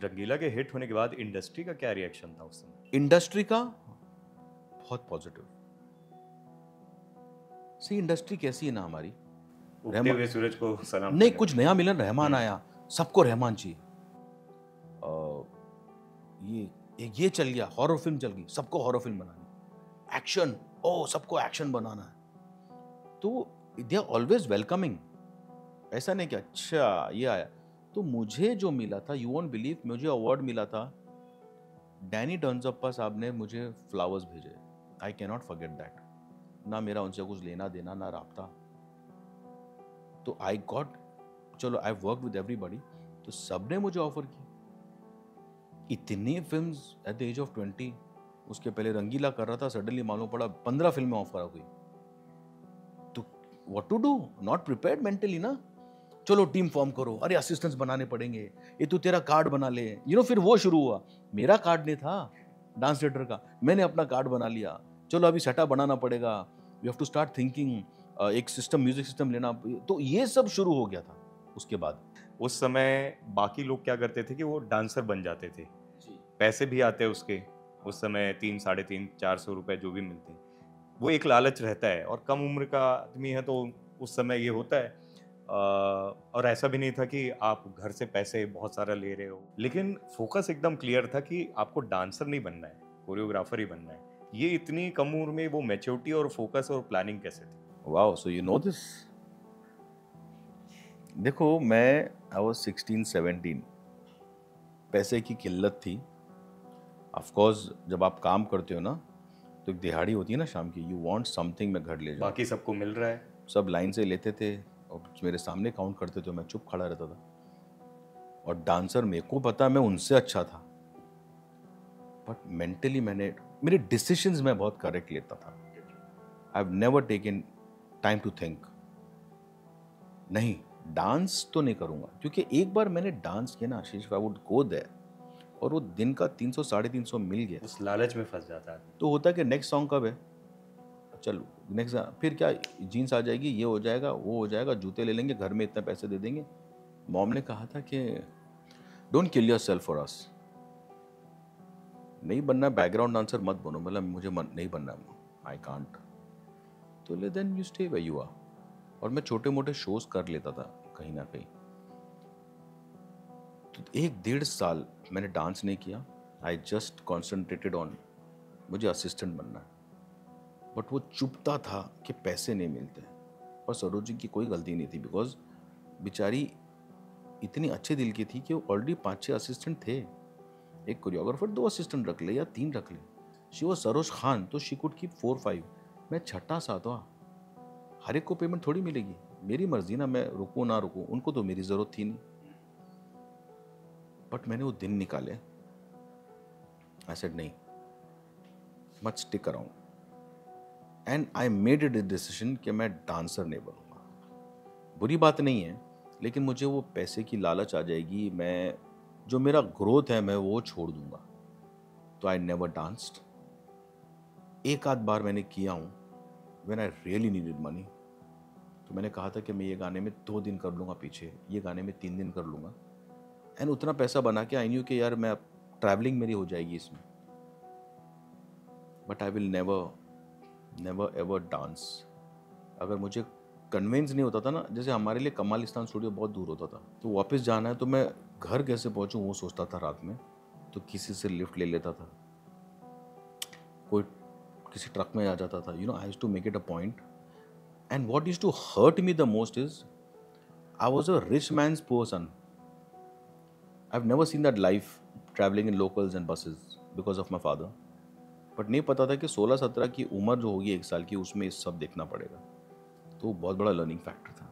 रंगीला के हिट होने के बाद इंडस्ट्री का क्या रिएक्शन था उस समय?
इंडस्ट्री का बहुत पॉजिटिव. सी इंडस्ट्री कैसी है ना हमारी,
उगते हुए सूरज को सलाम.
नहीं कुछ नया मिलन, रहमान आया, सबको रहमान चाहिए. ये चल गया, हॉरर फिल्म चल गई, सबको हॉरर फिल्म बनानी. एक्शन, सबको एक्शन बनाना है. तो दे आर ऑलवेज वेलकमिंग. ऐसा नहीं कि अच्छा ये आया. तो मुझे जो मिला था, यू वोंट बिलीव, मुझे अवार्ड मिला था. डैनी डोंजप्पा साहब ने मुझे फ्लावर्स भेजे. I can not forget that. ना मेरा उनसे कुछ लेना देना, ना राब्ता. तो आई गॉट, चलो आई वर्क विद एवरीबॉडी. तो सबने मुझे ऑफर की. इतनी films at the age of 20. उसके पहले रंगीला कर रहा था, सडनली मालूम पड़ा 15 फिल्में ऑफर आ गई. तो what to do, not prepared mentally ना. चलो टीम फॉर्म करो, अरे असिस्टेंट्स बनाने पड़ेंगे, ये तू तेरा कार्ड बना ले. फिर वो शुरू हुआ. मेरा कार्ड नहीं था डांस थिएटर का, मैंने अपना कार्ड बना लिया. चलो अभी सेटअप बनाना पड़ेगा, we have to start thinking, एक सिस्टम, म्यूजिक सिस्टम लेना. तो ये सब शुरू हो गया था. उसके बाद
उस समय बाकी लोग क्या करते थे कि वो डांसर बन जाते थे, पैसे भी आते उसके. उस समय 3, 350, 400 रुपए जो भी मिलते, वो एक लालच रहता है. और कम उम्र का आदमी है तो उस समय ये होता है. और ऐसा भी नहीं था कि आप घर से पैसे बहुत सारा ले रहे हो, लेकिन फोकस एकदम क्लियर था कि आपको डांसर नहीं बनना है, कोरियोग्राफर ही बनना है. ये इतनी कम उम्र में वो मैच्योरिटी और फोकस और प्लानिंग कैसे थी?
Wow, so you know this. देखो मैं आई वाज 16, 17. पैसे की किल्लत थी. ऑफ कोर्स जब आप काम करते हो ना, तो एक दिहाड़ी होती है ना शाम की, यू वांट समथिंग, मैं घर ले जाऊं.
बाकी सबको मिल रहा है,
सब लाइन से लेते थे और मेरे सामने काउंट करते थे, मैं चुप खड़ा रहता था. और डांसर मेरे को पता मैं उनसे अच्छा था, बट मेंटली मेरे डिसीजंस में बहुत करेक्ट लेता था. I have never taken time to think. नहीं, डांस तो नहीं करूंगा. क्योंकि एक बार मैंने डांस किया ना आशीष, आई वुड गो देयर, और वो दिन का 300, 350 मिल गया.
उस लालच में फंस जाता है.
तो होता कि नेक्स्ट सॉन्ग कब है, चलो नेक्स्ट, फिर क्या जीन्स आ जाएगी, ये हो जाएगा, वो हो जाएगा, जूते ले लेंगे, घर में इतने पैसे दे देंगे. मॉम ने कहा था कि don't kill yourself for us. नहीं बनना बैकग्राउंड डांसर मत बनो. मतलब मुझे नहीं बनना, आई कांट. तो ले then you stay where you are. और मैं छोटे मोटे शोज कर लेता था कहीं ना कहीं. तो 1-1.5 साल मैंने डांस नहीं किया. आई जस्ट कॉन्सेंट्रेटेड ऑन मुझे असिस्टेंट बनना है. बट वो चुपता था कि पैसे नहीं मिलते. और सरोज की कोई गलती नहीं थी, बिकॉज बेचारी इतनी अच्छे दिल की थी कि वो ऑलरेडी 5-6 असिस्टेंट थे. एक कोरियोग्राफर 2 असिस्टेंट रख ले या 3 रख ले. शी वॉज सरोज खान, तो शी कुड कीप 4-5. मैं 6ठा 7वां. हर एक को पेमेंट थोड़ी मिलेगी, मेरी मर्जी ना, मैं रुकूं ना रुकूं, उनको तो मेरी जरूरत थी नहीं. बट मैंने वो दिन निकाले. आई सेड नहीं, मत stick around. And I made it a decision कि मैं डांसर नहीं बनूंगा. बुरी बात नहीं है, लेकिन मुझे वो पैसे की लालच आ जाएगी. मैं जो मेरा ग्रोथ है मैं वो छोड़ दूंगा. तो आई नेवर डांस्ड. एक आध बार मैंने किया हूँ when I really needed money. तो मैंने कहा था कि मैं ये गाने में 2 दिन कर लूँगा पीछे, ये गाने में 3 दिन कर लूँगा. एंड उतना पैसा बना के आई न्यू कि यार मैं ट्रैवलिंग मेरी हो जाएगी इसमें. But I will never ever dance. अगर मुझे कन्विंस नहीं होता था ना, जैसे हमारे लिए कमालिस्तान स्टूडियो बहुत दूर होता था, तो वापस जाना है तो मैं घर कैसे पहुंचूं वो सोचता था रात में. तो किसी से लिफ्ट ले लेता था, कोई किसी ट्रक में आ जाता था. I used to make it a point. And what used to hurt me the most is I was a rich man's poor son. I have never seen that life, travelling in locals and buses because of my father. But नहीं पता था कि 16-17 की उम्र जो होगी 1 साल की, उसमें इस सब देखना पड़ेगा. तो बहुत बड़ा लर्निंग फैक्टर था.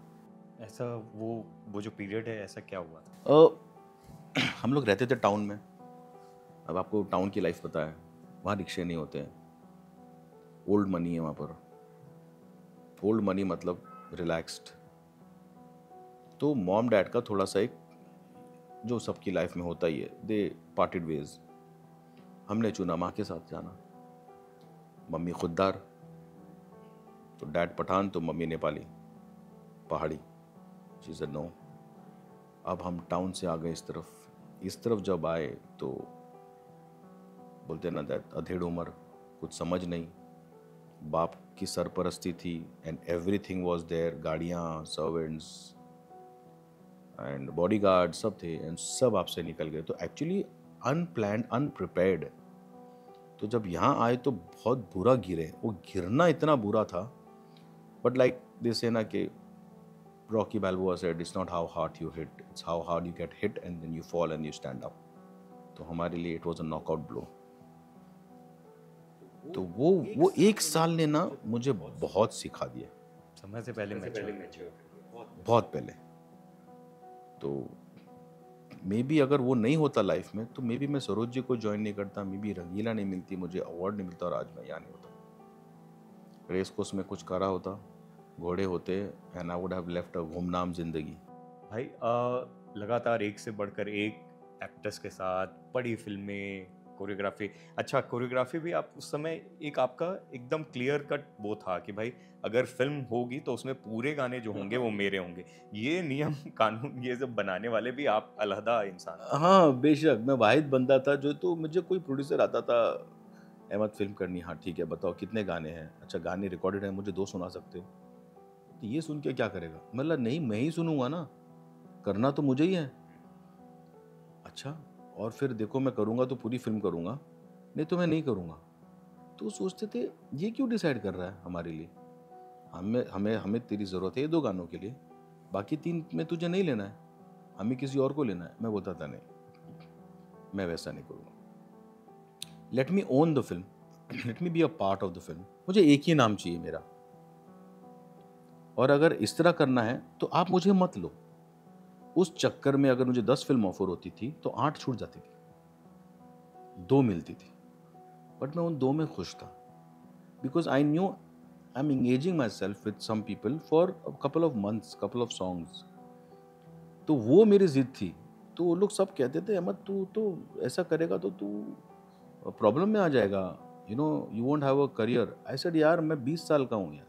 ऐसा वो जो पीरियड है, ऐसा क्या हुआ था?
हम लोग रहते थे टाउन में. अब आपको टाउन की लाइफ पता है, वहाँ रिक्शे नहीं होते हैं. ओल्ड मनी है वहाँ पर. ओल्ड मनी मतलब रिलैक्स्ड. तो मॉम डैड का थोड़ा सा एक जो सबकी लाइफ में होता ही है, दे पार्टेड वेज। हमने चुना माँ के साथ जाना। मम्मी खुददार, तो डैड पठान तो मम्मी नेपाली पहाड़ी। She said no. अब हम टाउन से आ गए इस तरफ जब आए तो बोलते ना दैट अधेड़ उम्र, कुछ समझ नहीं। बाप की सरपरस्ती थी एंड एवरीथिंग वाज देयर, गाड़ियाँ, सर्वेंट्स एंड बॉडीगार्ड सब थे एंड सब आपसे निकल गए। तो एक्चुअली अनप्लैन्ड, अनप्रिपेयर्ड। तो जब यहाँ आए तो बहुत बुरा गिरे। वो गिरना इतना बुरा था, बट लाइक दे से ना कि Rocky Balboa said, "It's not how hard you hit, it's how hard you get hit and then you fall and you stand up." तो हमारे लिए it was a knockout blow। तो वो एक साल ने ना मुझे बहुत सिखा दिया,
समय से पहले मैच्योर,
बहुत पहले। तो मे बी अगर वो नहीं होता लाइफ में तो मे बी मैं सरोज जी को ज्वाइन नहीं करता, मे बी रंगीला नहीं मिलती, मुझे अवार्ड नहीं मिलता और आज मैं यहाँ नहीं होता। रेस कोर्स में कुछ करा होता, घोड़े होते, and I would have left a गुमनाम जिंदगी।
भाई लगातार एक से बढ़कर एक एक्टर्स के साथ बड़ी फिल्में, कोरियोग्राफी। अच्छा, कोरियोग्राफी भी आप उस समय एक आपका एकदम क्लियर कट वो था कि भाई अगर फिल्म होगी तो उसमें पूरे गाने जो होंगे वो मेरे होंगे। ये नियम कानून ये सब बनाने वाले भी आप अलहदा इंसान।
हाँ बेशक, मैं वाहिद बंदा था जो, तो मुझे कोई प्रोड्यूसर आता था, अहमद फिल्म करनी, हाँ ठीक है बताओ कितने गाने हैं, अच्छा गाने रिकॉर्डेड हैं, मुझे 2 सुना सकते हो। तो ये सुन के क्या करेगा, मतलब नहीं मैं ही सुनूंगा ना, करना तो मुझे ही है। अच्छा, और फिर देखो मैं करूंगा तो पूरी फिल्म करूंगा, नहीं तो मैं नहीं करूंगा। तो सोचते थे ये क्यों डिसाइड कर रहा है हमारे लिए, हमें हमें हमें तेरी ज़रूरत है ये 2 गानों के लिए, बाकी 3 में तुझे नहीं लेना है, हमें किसी और को लेना है। मैं बोलता था नहीं, मैं वैसा नहीं करूँगा। Let me own the film, let me B a part of the film. मुझे एक ही नाम चाहिए मेरा, और अगर इस तरह करना है तो आप मुझे मत लो। उस चक्कर में अगर मुझे 10 फिल्म ऑफर होती थी तो 8 छूट जाती थी, 2 मिलती थी, बट मैं उन 2 में खुश था, because I knew I am engaging myself with some people for couple of months, couple of songs. तो वो मेरी जिद थी। तो वो लोग सब कहते थे अहमद तू तो ऐसा करेगा तो तू प्रॉब्लम में आ जाएगा, you know you won't have a career. I said यार मैं 20 साल का हूँ यार,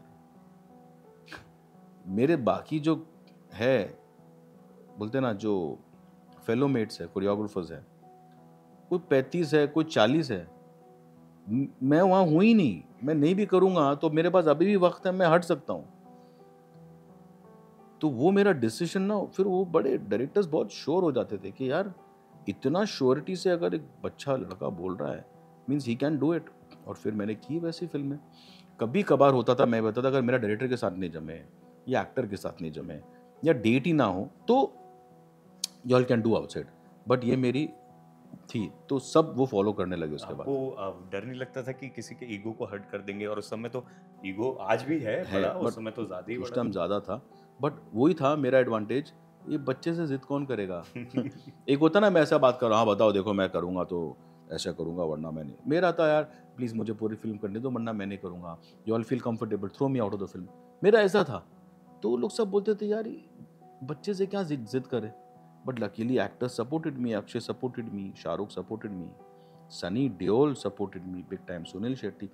मेरे बाकी जो है बोलते ना जो फेलो मेट्स है, कोरियोग्राफर्स है, कोई 35 है, कोई 40 है, मैं वहाँ हूँ ही नहीं। मैं नहीं भी करूँगा तो मेरे पास अभी भी वक्त है, मैं हट सकता हूँ। तो वो मेरा डिसीजन ना, फिर वो बड़े डायरेक्टर्स बहुत श्योर हो जाते थे कि यार इतना श्योरिटी से अगर एक बच्चा लड़का बोल रहा है means he can do it. और फिर मैंने की वैसी फिल्में। कभी कभार होता था, मैं बताता अगर मेरा डायरेक्टर के साथ नहीं जमे या एक्टर के साथ नहीं जमे या डेट ही ना हो तो you all can do outside, but ये मेरी थी तो सब वो फॉलो करने लगे उसके बाद।
आपको डर नहीं लगता था कि किसी के ईगो को हर्ट कर देंगे? और उस समय तो ईगो आज भी है बड़ा, उस समय तो ज़्यादा ही
उस
बड़ा
टाइम ज़्यादा था, बट वही था मेरा एडवांटेज, ये बच्चे से जिद कौन करेगा। एक होता ना मैं ऐसा बात कर रहा हूँ, हाँ बताओ देखो मैं करूँगा तो ऐसा करूँगा वरना मैं नहीं। मेरा था यार प्लीज़ मुझे पूरी फिल्म करने दो वरना मैं नहीं करूँगा, you all feel comfortable, throw me out of the film. मेरा ऐसा था। तो लोग सब बोलते थे यार बच्चे से क्या जिद करे, but luckily actors supported me, Akshay supported me, Shahrukh supported me, Sunny Deol supported me big time, Sunil Shetty,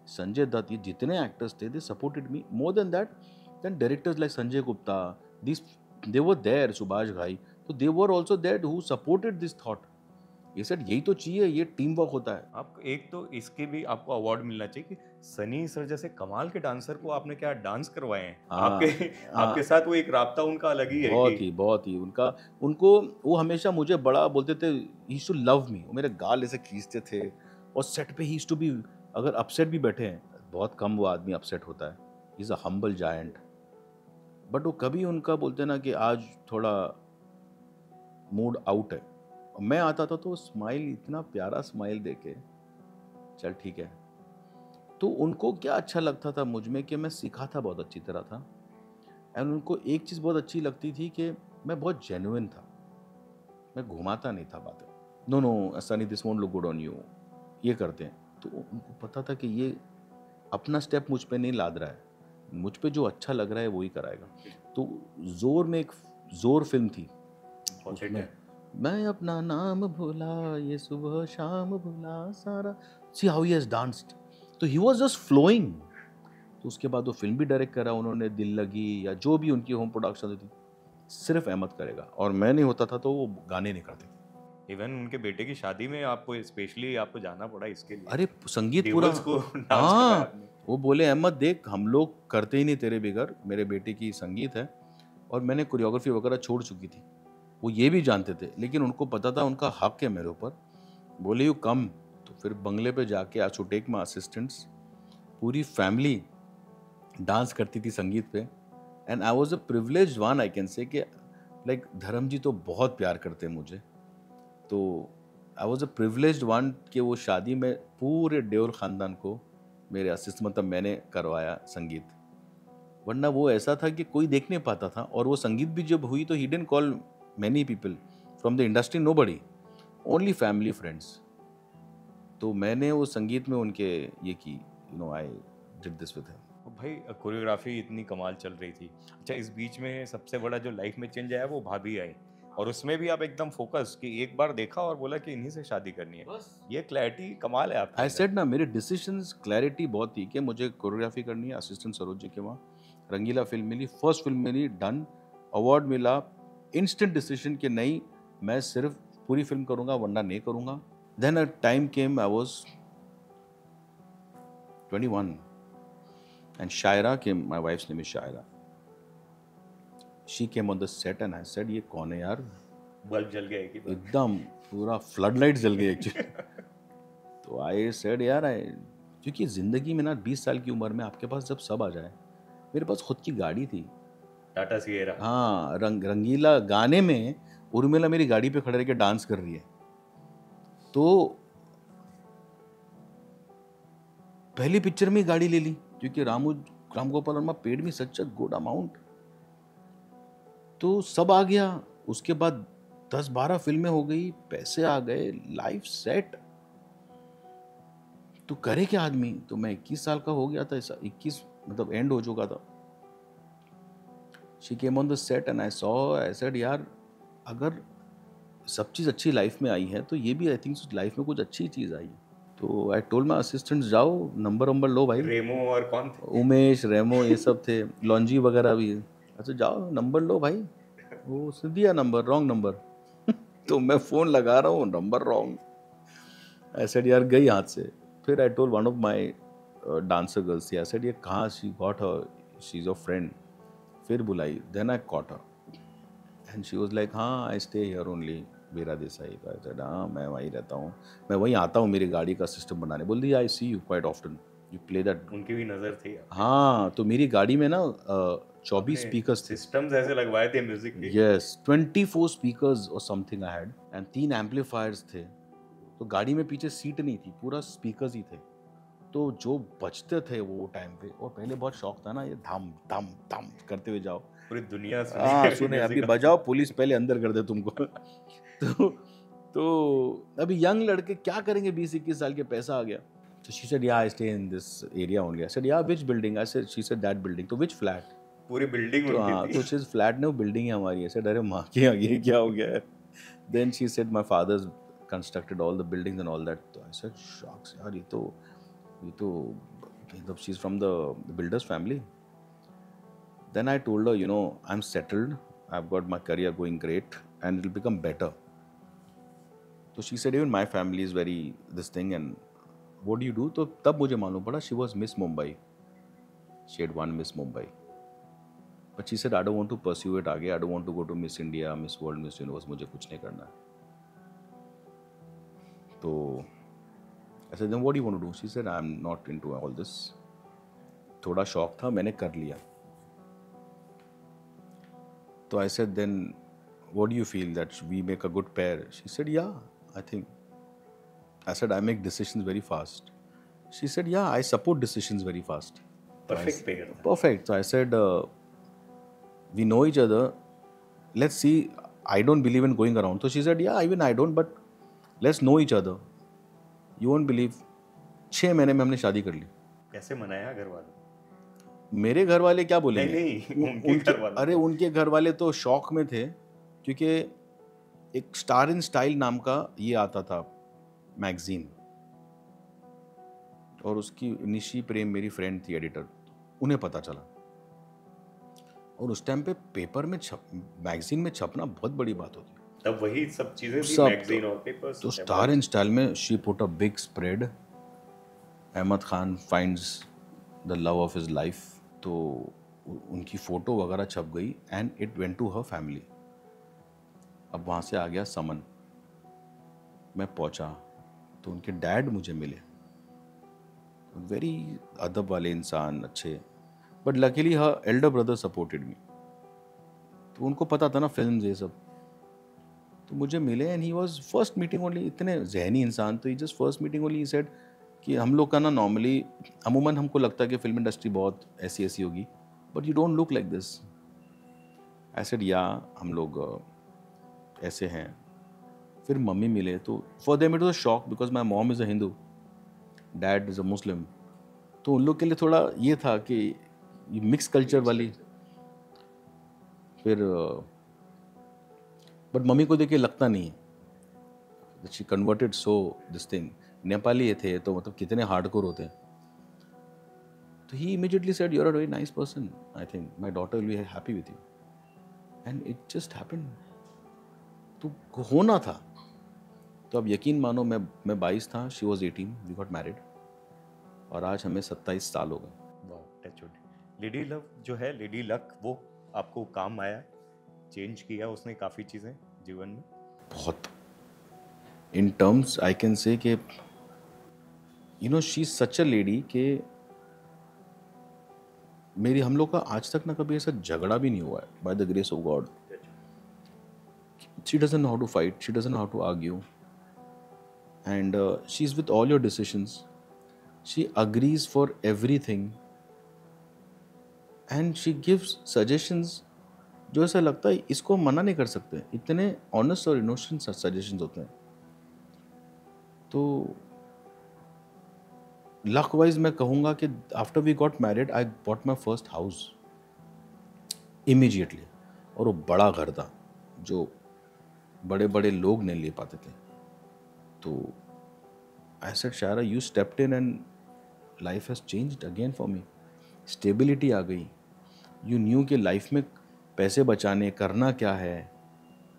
Sanjay Dutt, ये जितने एक्टर्स थे they supported me more than that. Then directors like Sanjay Gupta, this they were there, Subhash Ghai, तो they were also there who supported this thought. ये sir यही तो चाहिए, ये team work होता है।
आप एक तो इसके भी आपको अवार्ड मिलना चाहिए कि सनी सर जैसे कमाल के डांसर को आपने क्या डांस करवाए हैं। आपके आपके साथ वो एक राब्ता उनका अलग ही है कि
बहुत ही उनको वो हमेशा मुझे बड़ा बोलते थे, ही टू लव मी, वो मेरे गाल ऐसे खींचते थे। और सेट पे ही टू बी, अगर अपसेट भी बैठे हैं, बहुत कम वो आदमी अपसेट होता है, he is a humble giant. But वो कभी उनका बोलते ना कि आज थोड़ा मूड आउट है, मैं आता था तो स्माइल, इतना प्यारा स्माइल देके चल ठीक है। तो उनको क्या अच्छा लगता था मुझ में कि मैं सीखा था बहुत अच्छी तरह था। एंड उनको एक चीज़ बहुत अच्छी लगती थी कि मैं बहुत जेन्युइन था, मैं घुमाता नहीं था बातें। No no Sunny this won't look good on you, ये करते हैं। तो उनको पता था कि ये अपना स्टेप मुझ पे नहीं लाद रहा है, मुझ पे जो अच्छा लग रहा है वही कराएगा। तो जोर में एक जोर फिल्म थी, उसमें मैं अपना नाम भूला, ये सुबह शाम भूला सारा। See how he has danced. तो ही वाज जस्ट फ्लोइंग। तो उसके बाद वो फिल्म भी डायरेक्ट करा उन्होंने, दिल लगी या जो भी उनकी होम प्रोडक्शन थी, सिर्फ अहमद करेगा। और मैं नहीं होता था तो वो गाने नहीं करते थे।
इवन उनके बेटे की शादी में आपको स्पेशली आपको जाना पड़ा इसके लिए,
अरे संगीत पूरा,
टेबल्स को डांस करवाया
हाँ।
आपने।
वो बोले अहमद देख हम लोग करते ही नहीं तेरे बिगर, मेरे बेटे की संगीत है। और मैंने कोरियोग्राफी वगैरह छोड़ चुकी थी, वो ये भी जानते थे, लेकिन उनको पता था उनका हक है मेरे ऊपर। बोले यू कम। तो फिर बंगले पे जाके आई टू टेक माई असिस्टेंट्स, पूरी फैमिली डांस करती थी संगीत पे। And I was a privilege one, I can say कि लाइक धर्म जी तो बहुत प्यार करते हैं मुझे। तो I was a privilege one कि वो शादी में पूरे देओल ख़ानदान को मेरे असिस्ट, मतलब मैंने करवाया संगीत। वरना वो ऐसा था कि कोई देख नहीं पाता था। और वो संगीत भी जब हुई तो he didn't call many people from the industry, nobody, only family friends. तो मैंने वो संगीत में उनके ये की, you know, I did this with him.
और भाई कोरियोग्राफी इतनी कमाल चल रही थी। अच्छा, इस बीच में सबसे बड़ा जो लाइफ में चेंज आया वो भाभी आई, और उसमें भी आप एकदम फोकस कि एक बार देखा और बोला कि इन्हीं से शादी करनी है। ये क्लैरिटी कमाल है आपके
आई
अंदर।
सेड ना, मेरे डिसीजंस क्लैरिटी बहुत थी कि मुझे कोरियोग्राफी करनी है। असिस्टेंट सरोज जी के वहाँ रंगीला फिल्म मिली, फर्स्ट फिल्म मिली, डन, अवार्ड मिला। इंस्टेंट डिसीजन कि नहीं, मैं सिर्फ पूरी फिल्म करूँगा वरना नहीं करूँगा। Then a time came, I was 21 and Shaira came, my wife's name is Shaira. She came on the set and I said ये कौन है यार।
बल्ब जल गया एक ही बार।
एकदम पूरा फ्लड लाइट जल गई एक्चुअली। तो आई सेड यार, आई, क्योंकि ज़िंदगी में ना 20 साल की उम्र में आपके पास जब सब आ जाए, मेरे पास खुद की गाड़ी थी।
टाटा सिएरा।
हाँ, रंगीला गाने में उर्मिला मेरी गाड़ी पे खड़े रह के डांस कर रही है। तो पहली पिक्चर में ही गाड़ी ले ली, क्योंकि Ram Gopal Verma paid me such a good amount. तो सब आ गया। उसके बाद 10-12 फिल्में हो गई, पैसे आ गए, लाइफ सेट। तो करे क्या आदमी। तो मैं 21 साल का हो गया था, ऐसा 21 मतलब एंड हो चुका था। She came on the set and I saw, I said यार, अगर सब चीज़ अच्छी लाइफ में आई है तो ये भी आई थिंक लाइफ में कुछ अच्छी चीज़ आई है। तो आई टोल्ड माई असिस्टेंट जाओ नंबर वंबर लो भाई।
रेमो और कौन थे?
उमेश, रेमो, ये सब थे, लॉन्जी वगैरह भी। अच्छा जाओ नंबर लो भाई। वो उसने दिया नंबर, रॉन्ग नंबर। तो मैं फ़ोन लगा रहा हूँ, नंबर रॉन्ग। आई सेड यार गई हाथ से। फिर I told one of my dancer girls, I said ये कहाँ, she got her, she is your friend. फिर बुलाई, then I caught her and she was like हाँ आई स्टे हियर ओनली, बेरा देसाई। आई सेड हाँ मैं वहीं रहता हूँ, मैं वहीं आता हूँ मेरी गाड़ी का सिस्टम बनाने। बोल दी I see you quite often, you play that.
उनकी भी नजर थी आप पे।
हाँ, तो मेरी गाड़ी में ना 24 स्पीकर्स थे।
सिस्टम्स ऐसे लगवाए थे म्यूजिक के।
यस, 24 स्पीकर्स और something I had, and 3 amplifiers थे। तो गाड़ी में पीछे सीट नहीं थी, पूरा स्पीकर्स ही थे। तो जो बजते थे वो टाइम पे, और पहले बहुत शौक था ना ये धम धम धम करते हुए जाओ।
पूरी दुनिया
हाँ
सुनी
सुने, अभी
म्यूजिक।
बजाओ, पुलिस पहले अंदर कर दे तुमको। तो तो अभी यंग लड़के क्या करेंगे, 20-21 साल के, पैसा आ गया। तो she said yeah I stay in this area only. I said yeah which building. I said, she said that building. तो व्हिच फ्लैट।
पूरी बिल्डिंग
तो
उनकी
हाँ,
थी।
तो शी फ्लैट ने, वो बिल्डिंग है हमारी। आई सेड अरे माँ की आगे क्या हो गया है। Then she said my father's constructed all the buildings and all that. तो आई सेड शॉक्स यार, ये तो मतलब she is from the builders family. Then I told her, you know, I'm settled, I've got my career going great, and it'll become better. So she said, even my family is very this thing, and what do you do? तो तब मुझे मालूम पड़ा she was Miss Mumbai. She had won Miss Mumbai. But she said, I don't want to pursue it आगे, I don't want to go to Miss India, Miss World, Miss Universe, मुझे कुछ नहीं करना है। तो I said, then what do you want to do? She said, I'm not into all this. थोड़ा शौक था, मैंने कर लिया। So I said, then what do you feel that we make a good pair? She said, yeah, I think. I said, I make decisions very fast. She said, yeah, I support decisions very fast.
Perfect pair था।
Perfect. So I said, we know each other. Let's see. I don't believe in going around. So she said, yeah, even I don't, but let's know each other. You won't believe. 6 महीने में हमने शादी कर ली।
कैसे मनाया घर वालों?
मेरे घर वाले क्या बोलेंगे?
नहीं, उनके घर वाले।
अरे उनके घर वाले तो शौक में थे, क्योंकि एक स्टार इन स्टाइल नाम का ये आता था मैगजीन, और उसकी निशी प्रेम मेरी फ्रेंड थी एडिटर, उन्हें पता चला। और उस टाइम पे पेपर में मैगजीन में छपना बहुत बड़ी बात होती है।
तब वही सब चीजें थी,
सब
मैगजीन और पेपर्स।
तो स्टार इन स्टाइल में she put a big spread, Ahmed Khan finds the love of his life, तो उनकी फ़ोटो वगैरह छप गई and it went to her family. अब वहाँ से आ गया समन, मैं पहुँचा तो उनके डैड मुझे मिले, वेरी अदब वाले इंसान, अच्छे, but luckily her Elder brother supported me, तो उनको पता था ना फिल्म ये सब, तो मुझे मिले and he was first meeting only, इतने जहनी इंसान, तो he just first meeting only he said कि हम लोग का ना नॉर्मली अमूमन हमको लगता है कि फिल्म इंडस्ट्री बहुत ऐसी ऐसी होगी, but you don't look like this. I said yeah हम लोग ऐसे हैं। फिर मम्मी मिले तो for them it was shock because my mom is a Hindu, dad is a Muslim, तो उन लोग के लिए थोड़ा ये था कि ये मिक्स कल्चर वाली। फिर बट मम्मी को देखिए लगता नहीं है, she converted so this thing, Nepali ये थे तो मतलब कितने हार्डकोर होते हैं। तो he immediately said you are a very nice person, I think my daughter will be happy with you, and it just happened, तो होना था। तो अब यकीन मानो मैं 22 था, she was 18, we got married, और आज हमें 27 साल हो गए।
वाह, टच वुड। लेडी लव जो है, लेडी लक, वो आपको काम आया, चेंज किया उसने काफ़ी चीज़ें जीवन में?
बहुत, in terms I can say कि you know she is such a lady कि मेरी हम लोग का आज तक ना कभी ऐसा झगड़ा भी नहीं हुआ है, by the grace of God. She doesn't know how to fight, she doesn't know how to argue, and she is with all your decisions, she agrees for everything, and she gives suggestions जो ऐसा लगता है इसको मना नहीं कर सकते, इतने ऑनेस्ट और इनोसेंट सजेशंस होते हैं। तो लक वाइज मैं कहूँगा कि after we got married I bought my first house immediately, और वो बड़ा घर था जो बड़े बड़े लोग नहीं ले पाते थे। तो I said Shaira you stepped in and life has changed again for me, stability आ गई, यू न्यू कि लाइफ में पैसे बचाने करना क्या है,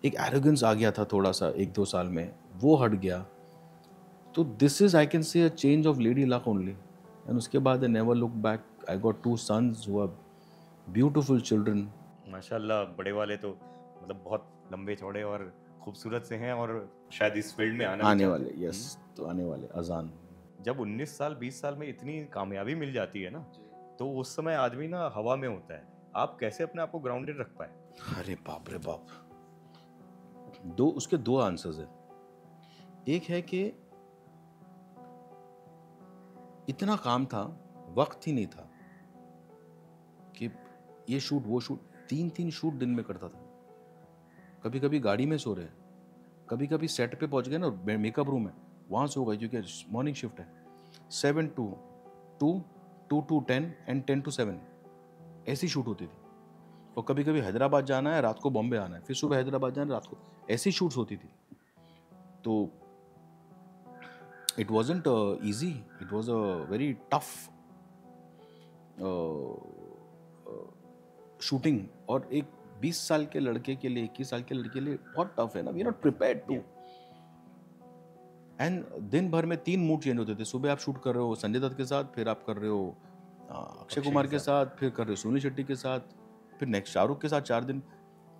एक एरोगेंस आ गया था थोड़ा सा 1-2 साल में, वो हट गया। तो this is I can say a change of lady luck only, and उसके बाद I never look back. I got 2 sons who are beautiful children।
माशाल्लाह, बड़े वाले तो मतलब बहुत लंबे चौड़े और खूबसूरत से हैं, और शायद इस फील्ड में आना भी
आने
चाहते
वाले,
हैं।
यस, तो आने वाले अजान।
जब 19 साल 20 साल में इतनी कामयाबी मिल जाती है ना, तो उस समय आदमी ना हवा में होता है। आप कैसे अपने आप को ग्राउंडेड रख पाए?
अरे बाप रे बाप, उसके दो आंसर्स है। एक है कि इतना काम था, वक्त ही नहीं था कि ये शूट वो शूट, 3-3 शूट दिन में करता था। कभी कभी गाड़ी में सो रहे, कभी कभी सेट पे पहुंच गए ना, मेकअप रूम है वहाँ सो गए क्योंकि मॉर्निंग शिफ्ट है। 7 to 2, 2 to 10 एंड 10 to 7 ऐसी शूट होती थी। और कभी कभी हैदराबाद जाना है, रात को बॉम्बे आना है, फिर सुबह हैदराबाद जाना है, रात को, ऐसी शूट्स होती थी। तो it wasn't easy, it was a very tough shooting. और एक 20 साल के लड़के के लिए, 21 साल के लड़के के लिए बहुत टफ है ना, we not prepared to. And दिन भर में 3 मूड चेंज होते थे। सुबह आप शूट कर रहे हो संजय दत्त के साथ, फिर आप कर रहे हो अक्षय कुमार के साथ, फिर कर रहे हो सुनील शेट्टी के साथ, फिर नेक्स्ट शाहरुख के साथ 4 दिन।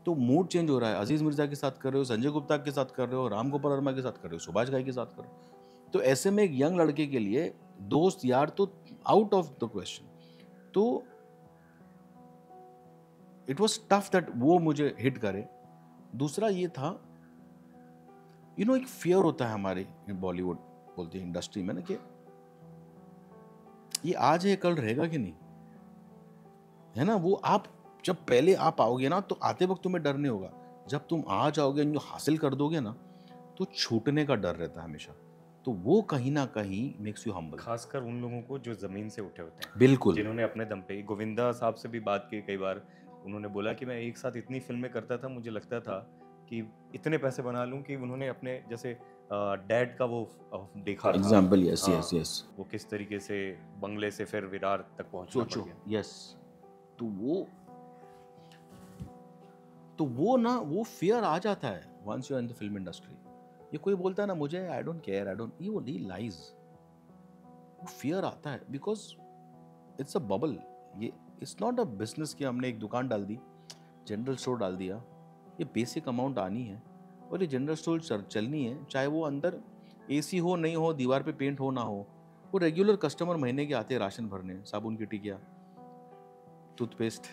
तो मूड चेंज हो रहा है, अजीज मिर्जा के साथ कर रहे हो, संजय गुप्ता के साथ कर रहे हो, राम गोपाल वर्मा के साथ कर रहे हो, सुभाष घाई के साथ कर रहे हो। तो ऐसे में एक यंग लड़के के लिए दोस्त यार तो आउट ऑफ द क्वेश्चन। तो इट वॉज टफ दैट वो मुझे हिट करे। दूसरा ये था, यू नो एक फियर होता है हमारे बॉलीवुड बोलते हैं इंडस्ट्री में ना कि ये आज है कल रहेगा कि नहीं, है ना। वो आप जब पहले आप आओगे ना तो आते वक्त तुम्हें डर नहीं होगा, जब तुम आ जाओगे जो हासिल कर दोगे ना तो छूटने का डर रहता है हमेशा। तो वो कहीं ना कहीं मेक्स यू हम्बल,
खासकर उन लोगों को जो जमीन से उठे होते हैं,
बिल्कुल।
जिन्होंने अपने दम पे। गोविंदा साहब से भी बात की कई बार, उन्होंने बोला कि मैं एक साथ इतनी फिल्में करता था, मुझे लगता था कि इतने पैसे बना लूं कि उन्होंने अपने जैसे डैड का वो देखा था।
एग्जाम्पल, यस
हाँ,
यस यस।
वो किस तरीके से बंगले से फिर विरार तक पहुंचना पड़
सोचो,
गया।
यस। तो वो ना, वो फियर आ जाता है once you are in the film industry. ये कोई बोलता है ना मुझे I don't care, I don't, वो नहीं, लाइज। वो फियर आता है बिकॉज इट्स अ बबल। ये इट्स नॉट अ बिजनेस कि हमने एक दुकान डाल दी, जनरल स्टोर डाल दिया। ये बेसिक अमाउंट आनी है और ये जनरल स्टोर चलनी है, चाहे वो अंदर एसी हो नहीं हो, दीवार पे पेंट हो ना हो। वो रेगुलर कस्टमर महीने के आते हैं राशन भरने, साबुन की टिकिया, टूथपेस्ट,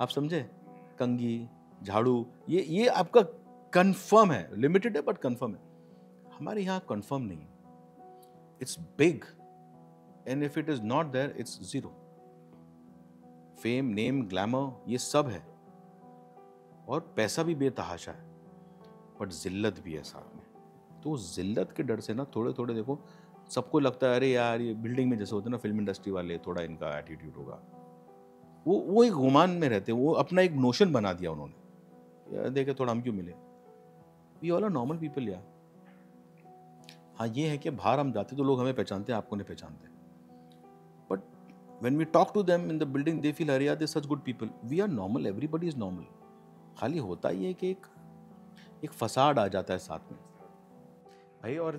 आप समझे, कंघी, झाड़ू, ये आपका कंफर्म है, लिमिटेड है बट कंफर्म है। हमारे यहाँ कंफर्म नहीं है। It's big and if it is not there it's zero. Fame, name, glamour, ये सब है और पैसा भी बेतहाशा है, बट जिल्लत भी है साथ में। तो उस जिल्लत के डर से ना थोड़े थोड़े देखो, सबको लगता है अरे यार ये बिल्डिंग में जैसे होते हैं ना फिल्म इंडस्ट्री वाले, थोड़ा इनका एटीट्यूड होगा। वो एक गुमान में रहते हैं, वो अपना एक नोशन बना दिया उन्होंने, यार देखे थोड़ा हम क्यों मिले। We all are normal people यार। हाँ ये है कि बाहर हम जाते तो लोग हमें पहचानते हैं, आपको नहीं पहचानते, but when we talk to them in the building they feel अरे यार they such good people. We are normal, everybody is normal. खाली होता ही है कि एक फसाड आ जाता है साथ में।
भाई और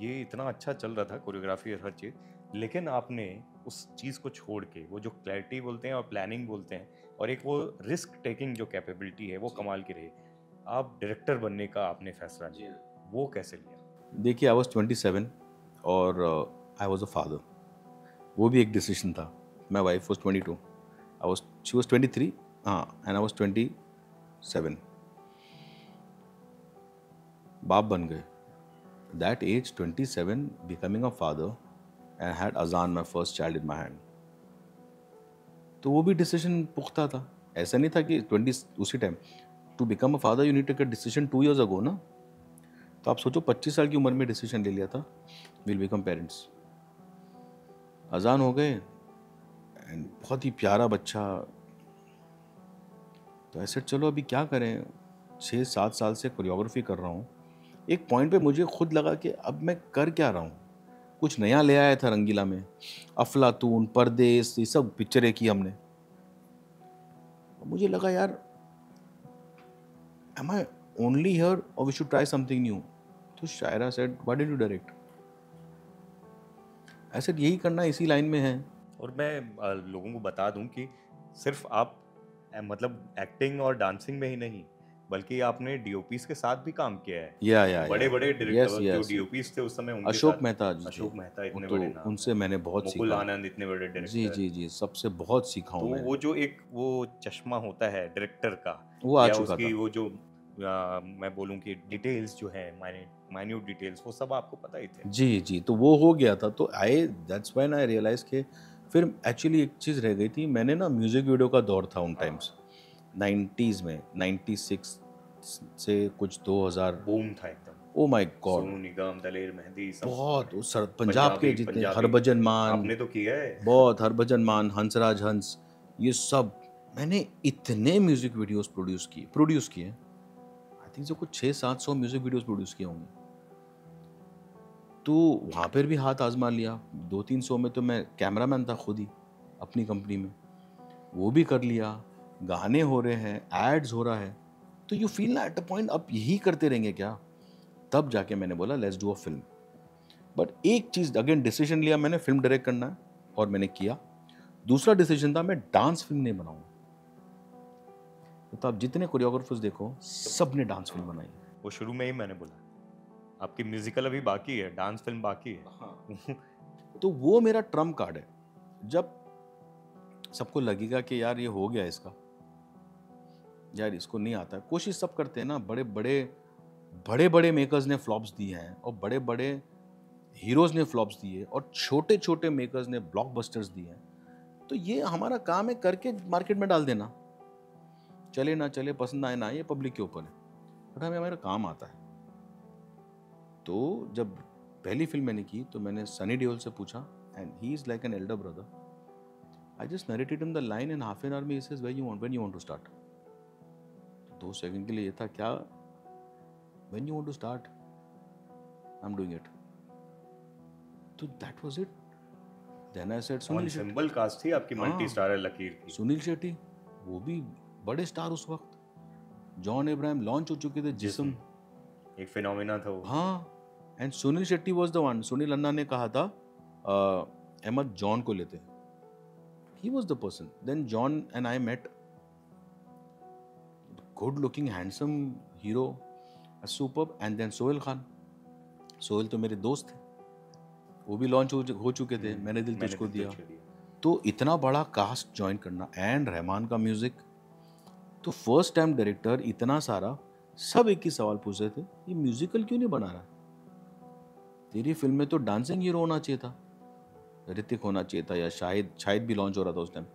ये इतना अच्छा चल रहा था कोरियोग्राफी और हर चीज़, लेकिन आपने उस चीज़ को छोड़ के वो जो क्लैरिटी बोलते हैं और प्लानिंग बोलते हैं और एक वो रिस्क टेकिंग जो कैपेबिलिटी है वो कमाल की रही। आप डायरेक्टर बनने का आपने फैसला लिया, वो कैसे लिया?
देखिए आई वॉज 27 और आई वॉज अ फादर, वो भी एक डिसीजन था। My wife was 22, she was 23, हाँ, एंड आई वॉज 27। बाप बन गए that age, 27, becoming a father and had Azan, my first child, in my hand. तो वो भी डिसीजन पुख्ता था। ऐसा नहीं था कि 20 उसी time to become a father you need to take a decision 2 years ago ना। तो आप सोचो 25 साल की उम्र में डिसीजन ले लिया था, विल बिकम पेरेंट्स। अजान हो गए एंड बहुत ही प्यारा बच्चा। तो ऐसे चलो अभी क्या करें, 6-7 साल से कोरियोग्राफी कर रहा हूँ। एक पॉइंट पे मुझे खुद लगा कि अब मैं कर क्या रहा हूँ। कुछ नया ले आया था रंगीला में, अफलातून, परदेस, ये सब पिक्चरें की हमने। मुझे लगा यार am I only here or we should try something new? तो शायरा said why did you direct? I said यही करना इसी लाइन में है।
और मैं लोगों को बता दूं कि सिर्फ आप मतलब एक्टिंग और डांसिंग में ही नहीं, बल्कि आपने डीओपीस के साथ भी काम किया है।
या
बड़े बड़े
यस
डायरेक्टर जो
यस।
डीओपीस थे उस समय उनके
अशोक
साथ,
मेहता जी थे।
अशोक मेहता
वो
इतने
तो
बड़े नाम
उनसे
हैं,
मैंने बहुत
मुकुल
सीखा।
आनंद इतने बड़े
जी
डायरेक्टर।
जी जी, सबसे बहुत सीखा
तो
हूँ मैं।
वो जो एक वो चश्मा होता है डायरेक्टर का,
वो आ
या
चुका
उसकी
था।
वो जो मैं बोलूं कि डिटेल्स जो है, माइन्यूट डिटेल्स, वो सब आपको पता ही थे।
जी जी, तो वो हो गया था। तो दैट्स व्हेन आई रियलाइज के फिर एक्चुअली एक चीज़ रह गई थी। मैंने ना म्यूज़िक वीडियो का दौर था उन टाइम्स, 90s में, 96 से कुछ 2000।
बूम था एकदम।
Oh my God,
Sonu Nigam, Daler Mehndi, सब
बहुत पंजाब के जितने,
पंजाबी
हरभजन मान,
आपने तो किया है।
बहुत हरभजन मान, हंसराज हंस, ये सब मैंने इतने म्यूजिक वीडियोस प्रोड्यूस किए। आई थिंक जो कुछ 600-700 म्यूजिक वीडियोस प्रोड्यूस किए होंगे। तो वहाँ पर भी हाथ आजमा लिया। 200-300 में तो मैं कैमरामैन था खुद ही अपनी कंपनी में, वो भी कर लिया। गाने हो रहे हैं, एड्स हो रहा है, तो यू फील ना एट अ पॉइंट अब यही करते रहेंगे क्या। तब जाके मैंने बोला let's do a film. But एक चीज़ अगेन डिसीजन लिया मैंने, फिल्म डायरेक्ट करना है, और मैंने किया। दूसरा डिसीजन था मैं डांस फिल्म नहीं बनाऊंगा। तो आप जितने कोरियोग्राफर्स देखो सब ने डांस फिल्म बनाई है।
वो शुरू में ही मैंने बोला, आपकी म्यूजिकल अभी बाकी है, डांस फिल्म बाकी है।
हाँ। तो वो मेरा ट्रम्प कार्ड है। जब सबको लगेगा कि यार ये हो गया इसका, यार इसको नहीं आता, कोशिश सब करते हैं ना। बड़े बड़े मेकर्स ने फ्लॉप्स दिए हैं और बड़े बड़े हीरोज ने फ्लॉप्स दिए और छोटे छोटे मेकर्स ने ब्लॉकबस्टर्स दिए हैं। तो ये हमारा काम है करके मार्केट में डाल देना, चले ना चले, पसंद आए ना, ये पब्लिक के ऊपर है, बट हमें हमारा काम आता है। तो जब पहली फिल्म मैंने की तो मैंने सनी देओल से पूछा, and he is like an elder brother. I just narrated him the line in half an hour में, he says when you want to start. 2 second के लिए ये था क्या, When you want to start, I'm doing it. So that was it. Then I said Sunil Shetty.
Symbol cast थी आपकी multi starrer लकीर की.
सुनील शेट्टी, वो भी बड़े स्टार उस वक्त. जॉन अब्राहम लॉन्च हो चुके थे. जिस्म
एक फिनोमिना था वो.
हाँ. And Sunil Shetty was the one. Sunil Anna ने कहा था अहमद जॉन को लेते. He was the person. Then John and I met. Good looking handsome hero, superb. And then Sohail Khan. Sohail तो मेरे दोस्त थे, वो भी लॉन्च हो चुके थे. मैंने दिल तुझको दिया. तो इतना बड़ा कास्ट ज्वाइन करना एंड रहमान का म्यूजिक. तो फर्स्ट टाइम डायरेक्टर इतना सारा, सब एक ही सवाल पूछ रहे थे, ये म्यूजिकल क्यों नहीं बना रहा? तेरी फिल्म में तो डांसिंग हीरो होना चाहिए था, ऋतिक होना चाहिए था, या शायद भी लॉन्च हो रहा था उस टाइम.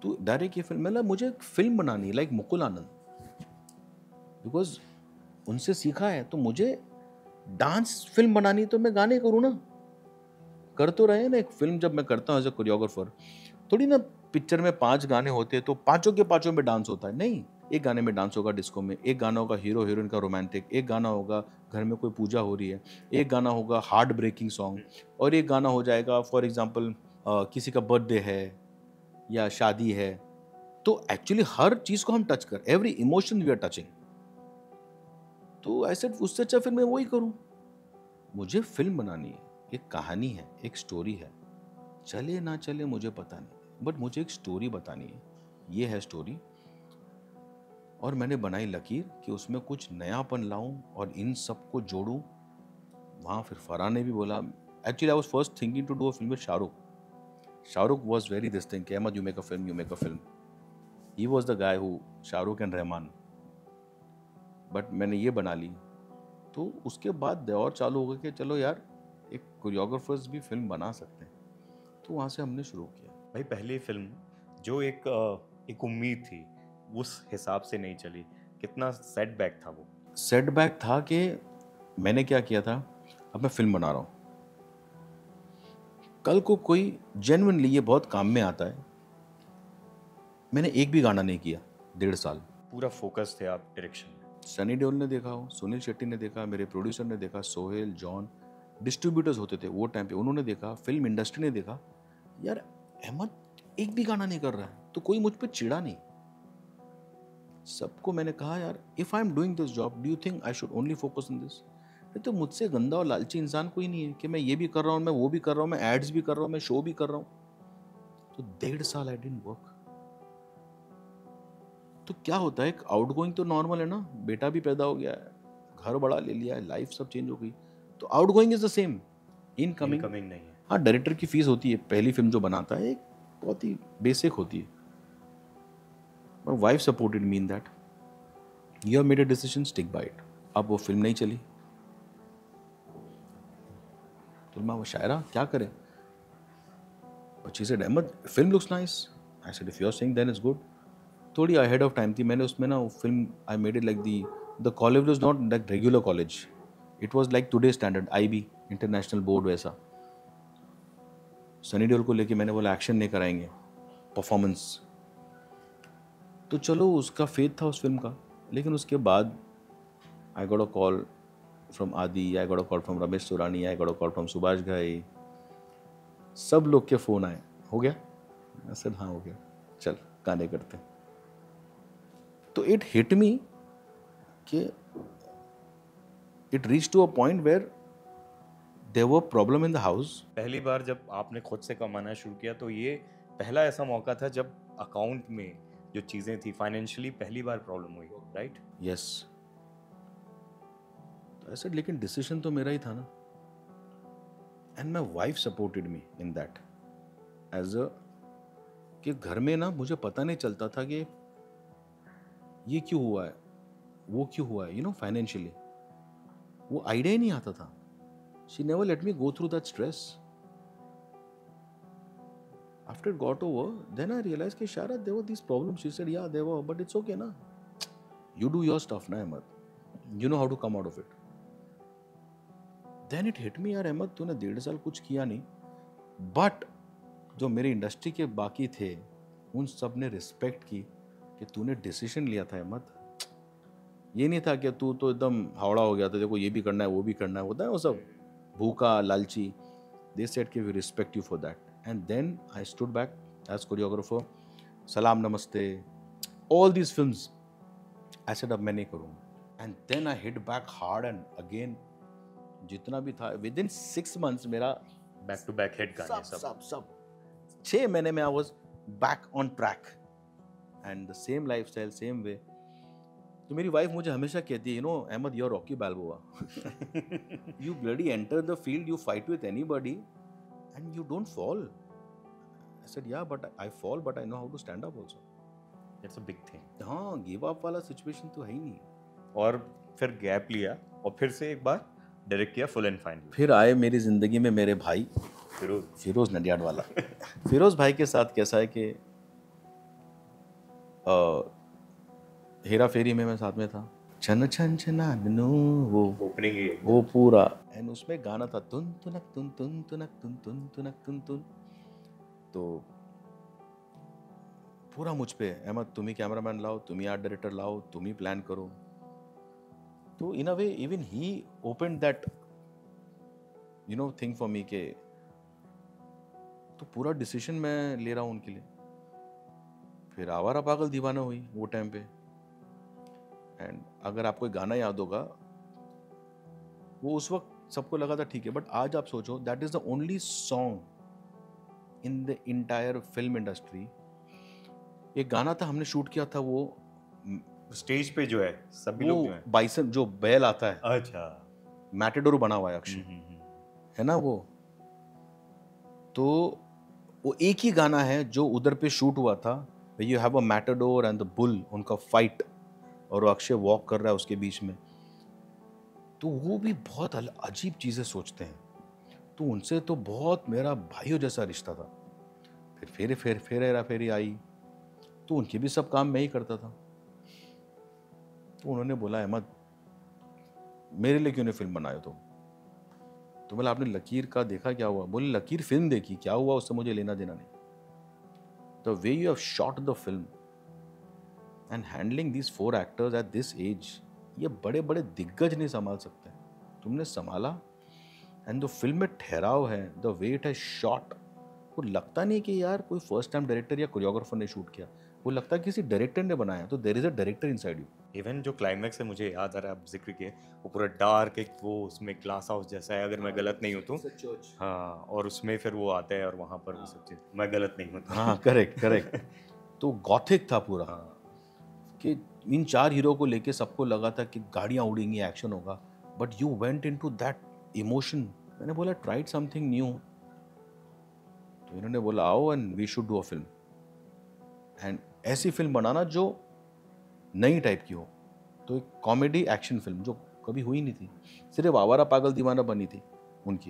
तो डायरेक्ट ये फिल्म, मतलब मुझे एक फिल्म बनानी लाइक मुकुल आनंद, बिकॉज उनसे सीखा है. तो मुझे डांस फिल्म बनानी, तो मैं गाने करूँ ना. कर तो रहे हैं ना. एक फिल्म जब मैं करता हूँ एज ए कोरियोग्राफर, थोड़ी ना पिक्चर में 5 गाने होते हैं तो पांचों के पांचों में डांस होता है. नहीं, एक गाने में डांस होगा डिस्को में, एक गाना होगा हीरो हीरोइन का रोमांटिक, एक गाना होगा घर में कोई पूजा हो रही है, एक गाना होगा हार्ट ब्रेकिंग सॉन्ग, और एक गाना हो जाएगा फॉर एग्जाम्पल किसी का बर्थडे है या शादी है. तो एक्चुअली हर चीज को हम टच कर, every emotion we are touching. तो ऐसे उससे अच्छा फिर मैं वही करूं. मुझे फिल्म बनानी है, एक कहानी है, एक स्टोरी है. चले ना चले मुझे पता नहीं, बट मुझे एक स्टोरी बतानी है. ये है स्टोरी. और मैंने बनाई लकीर कि उसमें कुछ नयापन लाऊं और इन सबको जोड़ूं. वहाँ फिर फरहान ने भी बोला, actually I was first thinking to do a film with Shahrukh. Shahrukh was very this thing, Ahmed you make a film. He was the guy who, Shahrukh and Rahman. But मैंने ये बना ली. तो उसके बाद दौर चालू हो गया कि चलो यार, एक कोरियोग्राफर्स भी फिल्म बना सकते हैं. तो वहाँ से हमने शुरू किया.
भाई पहली फिल्म जो एक उम्मीद थी, उस हिसाब से नहीं चली. कितना सेटबैक था वो?
सेटबैक था कि मैंने क्या किया था, अब मैं फिल्म बना रहा हूँ, कल को कोई जेन्युइनली ये बहुत काम में आता है. मैंने एक भी गाना नहीं किया 1.5 साल.
पूरा फोकस थे आप डायरेक्शन में.
सनी देओल ने देखा हो, सुनील शेट्टी ने देखा, मेरे प्रोड्यूसर ने देखा, सोहेल, जॉन, डिस्ट्रीब्यूटर्स होते थे वो टाइम पे, उन्होंने देखा, फिल्म इंडस्ट्री ने देखा, यार अहमद एक भी गाना नहीं कर रहा है. तो कोई मुझ पर चिढ़ा नहीं. सबको मैंने कहा, यार if I am doing this job, do you think I should only focus on this? तो मुझसे गंदा और लालची इंसान कोई नहीं है कि मैं ये भी कर रहा हूँ, मैं वो भी कर रहा हूँ, मैं एड्स भी कर रहा हूँ, मैं शो भी कर रहा हूँ. तो 1.5 साल आई डिडंट वर्क. तो क्या होता है, एक आउटगोइंग तो नॉर्मल है ना, बेटा भी पैदा हो गया है, घर बड़ा ले लिया है, लाइफ सब चेंज हो गई. तो outgoing is the same, incoming
नहीं है.
हाँ, डायरेक्टर की फीस होती है, पहली फिल्म जो बनाता है एक बहुत ही बेसिक होती है. Wife supported me in that. You have made a decision, stick by it. अब वो फिल्म नहीं चली. तो मैं वो शायरा क्या करे. But she said Ahmed film looks nice. I said if you are saying then it's good. थोड़ी अहेड ऑफ टाइम थी. मैंने उसमें ना film I made it like the college was not like regular college, it was like today standard, IB international board वैसा. सनी देओल को लेके मैंने बोला एक्शन नहीं कराएंगे, परफॉर्मेंस. तो चलो उसका फेथ था उस फिल्म का. लेकिन उसके बाद I got a call from Adi, I got a call from Ramesh Surani, I got a call from Subhash Ghai. सब लोग के फ़ोन आए, हो गया? मैं सेड हाँ हो गया, चल गाने करते हैं. तो इट हिट मी कि it reach to a point where there were problem in the house.
पहली बार जब आपने खुद से कमाना शुरू किया, तो ये पहला ऐसा मौका था जब अकाउंट में जो चीज़ें थी फाइनेंशियली पहली बार प्रॉब्लम हुई, राइट?
यस. तो ऐसे लेकिन डिसीजन तो मेरा ही था ना. And my wife supported me in that age a, कि घर में ना मुझे पता नहीं चलता था कि ये क्यों हुआ है, वो क्यों हुआ है, फाइनेंशियली वो आइडिया ही नहीं आता था. She never let me go through that stress. After it got over, then I realise कि शायद there were this problem. She said yeah there were, but it's okay ना, यू डू योर स्टफ ना Ahmed, you know how to come out of it. Then it hit me, यार अहमद तूने 1.5 साल कुछ किया नहीं, बट जो मेरी इंडस्ट्री के बाकी थे उन सब ने रिस्पेक्ट की कि तूने डिसीजन लिया था अहमद. ये नहीं था कि तू तो एकदम हावड़ा हो गया था, देखो ये भी करना है वो भी करना है, होता है वो सब भूखा लालची. They said कि we respect you for that. And then I stood back as choreographer. Salam Namaste. All these films. I said अब मैं नहीं करूँगा. And then I hit back hard and again जितना भी था within 6 months मेरा
back to back hit गाने
सब 6 महीने में I was back on track. And the same lifestyle, same way. तो मेरी वाइफ मुझे हमेशा कहती है, you know Ahmed, you are Rocky Balboa. You bloody enter the field, you fight with anybody and you don't fall. I said yeah but I fall but I know how to stand up also.
That's a big thing.
हाँ, give up वाला situation तो है ही नहीं.
और फिर gap लिया और फिर से एक बार डायरेक्ट किया फुल एंड फाइनल.
फिर आए मेरी ज़िंदगी में मेरे भाई फिरोज नडियाड वाला. फिरोज भाई के साथ कैसा है कि हेरा फेरी में मैं साथ में था. छन छन छनानू वो
ओपनिंग ही
वो पूरा. एंड उसमें गाना था तुन तुनक तुन तुन तुनक तुन तुन तुनक तुन तुन. तो पूरा मुझ पे, अहमद तुम ही कैमरामैन लाओ, तुम ही आर्ट डायरेक्टर लाओ, तुम ही प्लान करो. तो in a way even he open that you know thing for me के तो पूरा डिसीजन मैं ले रहा हूँ उनके लिए. फिर आवारा पागल दीवाना हुई वो टाइम पे. एंड अगर आपको एक गाना याद होगा, वो उस वक्त सबको लगा था ठीक है, बट आज आप सोचो that is the only song in the entire film industry. एक गाना था हमने शूट किया था, वो
स्टेज पे जो है सभी लोग जो है
बाइसन जो बैल आता है,
अच्छा
मैटेडोर बना हुआ है अक्षय, है ना वो. तो वो एक ही गाना है जो उधर पे शूट हुआ था. You have a matador and the bull, उनका फाइट, और अक्षय वॉक कर रहा है उसके बीच में. तो वो भी बहुत अजीब चीज़ें सोचते हैं. तो उनसे तो बहुत मेरा भाइयों जैसा रिश्ता था. फिर हेरा फेरी आई तो उनके भी सब काम मैं ही करता था. तो उन्होंने बोला, अहमद मेरे लिए क्यों नहीं फिल्म बनाए तो बोला आपने लकीर का देखा क्या हुआ. बोले लकीर फिल्म देखी, क्या हुआ उससे मुझे लेना देना नहीं. The way you have shot the film and handling these 4 actors at this age, ये बड़े बड़े दिग्गज नहीं संभाल सकते. तुमने संभाला. एंड जो फिल्म में ठहराव है, the way it has shot, वो लगता नहीं कि यार कोई फर्स्ट टाइम डायरेक्टर या कोरियोग्राफर ने शूट किया. वो लगता है किसी डायरेक्टर ने बनाया. तो there is a director inside you.
Even जो क्लाइमैक्स है मुझे याद आ रहा है, आप जिक्र किए, वो पूरा डार्क एक वो उसमें ग्लास हाउस जैसा है, अगर मैं गलत नहीं हूँ तो. हाँ, और उसमें फिर वो आता है और वहाँ पर वो सब चीज़, मैं गलत नहीं हूँ.
हाँ करेक्ट. तो गॉथिक था पूरा. कि इन 4 हीरो को लेके सबको लगा था कि गाड़ियाँ उड़ेंगी, एक्शन होगा, but you went into that emotion. मैंने बोला ट्राइड समथिंग न्यू. तो इन्होंने बोला आओ and we should do a film. And ऐसी फिल्म बनाना जो नई टाइप की हो. तो एक कॉमेडी एक्शन फिल्म जो कभी हुई नहीं थी. सिर्फ आवारा पागल दीवाना बनी थी उनकी.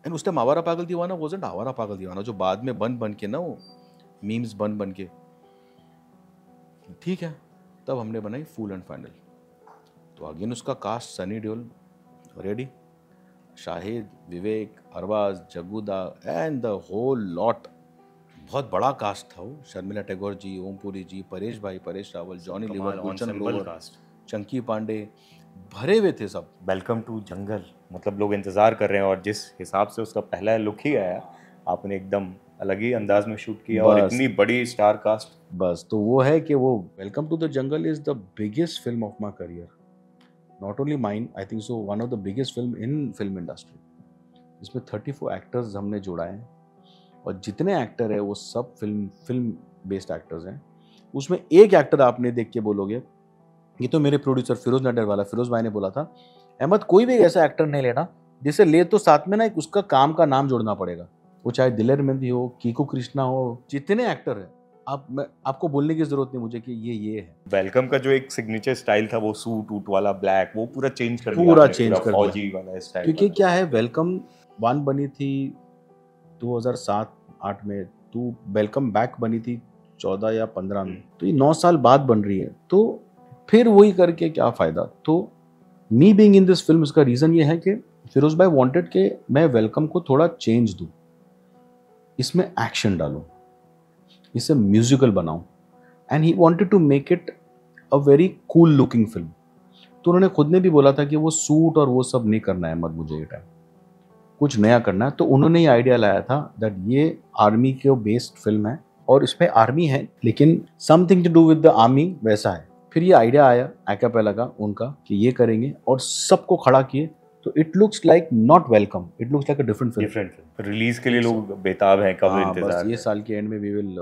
एंड उस टाइम आवारा पागल दीवाना वॉजंट आवारा पागल दीवाना जो बाद में बन के ना वो मीम्स बन के. ठीक है, तब हमने बनाई फुल एंड फाइनल. तो अगेन उसका cast Sunny Deol ready, Shahid, Vivek, Arbaaz, Jaggudada and the whole lot. बहुत बड़ा कास्ट था वो. शर्मिला टैगोर जी, ओमपुरी जी, परेश भाई, परेश रावल, जॉनी लीवर, गुलशन ग्रोवर, चंकी पांडे, भरे हुए थे सब.
वेलकम टू जंगल, मतलब लोग इंतजार कर रहे हैं और जिस हिसाब से उसका पहला लुक ही आया, आपने एकदम अलग ही अंदाज में शूट किया और इतनी बड़ी स्टार कास्ट.
बस तो वो है कि वो welcome to the jungle is the biggest film of my career. Not only mine, I think so one of the biggest film in film industry. इसमें 34 एक्टर्स हमने जोड़ा है और जितने एक्टर है वो सब फिल्म बेस्ड एक्टर्स हैं. उसमें एक एक्टर आपने देख के बोलोगे ये तो मेरे प्रोड्यूसर फिरोज नडियाड वाला फिरोज भाई ने बोला था, अहमद कोई भी ऐसा एक्टर नहीं लेना जिसे ले तो साथ में ना एक उसका काम का नाम जोड़ना पड़ेगा. वो चाहे दिलेर मेहंदी हो, कीकू कृष्णा हो, जितने एक्टर है आपको बोलने की जरूरत नहीं मुझे कि ये है.
वेलकम का जो एक सिग्नेचर स्टाइल था, वो सूट वूट वाला ब्लैक, वो पूरा चेंज कर दिया,
पूरा चेंज कर दिया
फौजी वाला स्टाइल.
क्योंकि क्या है, वेलकम 1 बनी थी 2007-8 में, तो वेलकम बैक बनी थी 14 या 15 में. तो ये 9 साल बाद बन रही है. तो फिर वही करके क्या फायदा. तो me being in this film, इसका रीजन ये है कि फिरोज भाई वांटेड कि मैं वेलकम को थोड़ा चेंज दूं, इसमें एक्शन डालूं, इसे म्यूजिकल बनाऊं. And he wanted to make it a very cool looking film. तो उन्होंने खुद ने भी बोला था कि वो सूट और वो सब नहीं करना है मत मुझे ये टाइम, कुछ नया करना है। तो उन्होंने ये आइडिया लाया था दैट ये आर्मी के बेस्ड फिल्म है और इसमें आर्मी है लेकिन something to do with the army वैसा है। फिर ये आइडिया आया एक्apella का उनका कि ये करेंगे और सबको खड़ा किए। तो it looks like not welcome, it looks like a different film.
Different film release के लिए लोग बेताब हैं, कब
हाँ,
इंतजार
बस ये
है।
साल के एंड में we will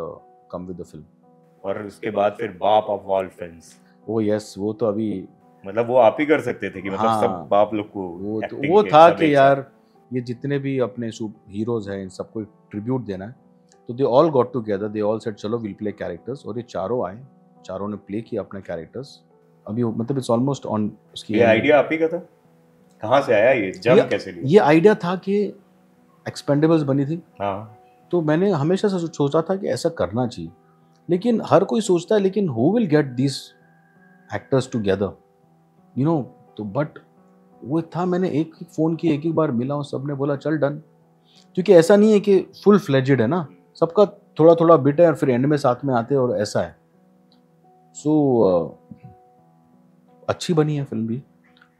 come with the film.
और उसके बाद फिर बाप ऑफ ऑल फिल्म्स,
वो यस, वो तो अभी
मतलब वो आप ही कर सकते थे कि मतलब
हाँ,
सब बाप लोग को
वो तो
acting
वो
के
था
सब
कि
एक
यार ये जितने भी अपने हीरोज हैं इन सबको ट्रिब्यूट देना है। तो they all got together, they all said चलो विल प्ले कैरेक्टर्स, और ये चारों आए, चारों ने प्ले किया अपने कैरेक्टर्स। अभी मतलब इट्स ऑलमोस्ट ऑन उसकी
ये आइडिया आप ही का था, कहाँ से आया ये जम कैसे लिया?
ये आइडिया था कि एक्सपेंडेबल्स बनी थी
हाँ,
तो मैंने हमेशा से सोचा था कि ऐसा करना चाहिए। लेकिन हर कोई सोचता है लेकिन who will get this actors together, you know. तो बट वो था, मैंने एक फ़ोन किया, एक ही बार मिला और सबने बोला चल डन। क्योंकि ऐसा नहीं है कि फुल फ्लेजेड है ना, सबका थोड़ा थोड़ा बिट है और फिर एंड में साथ में आते हैं और ऐसा है। सो अच्छी बनी है फिल्म भी,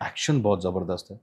एक्शन बहुत ज़बरदस्त है।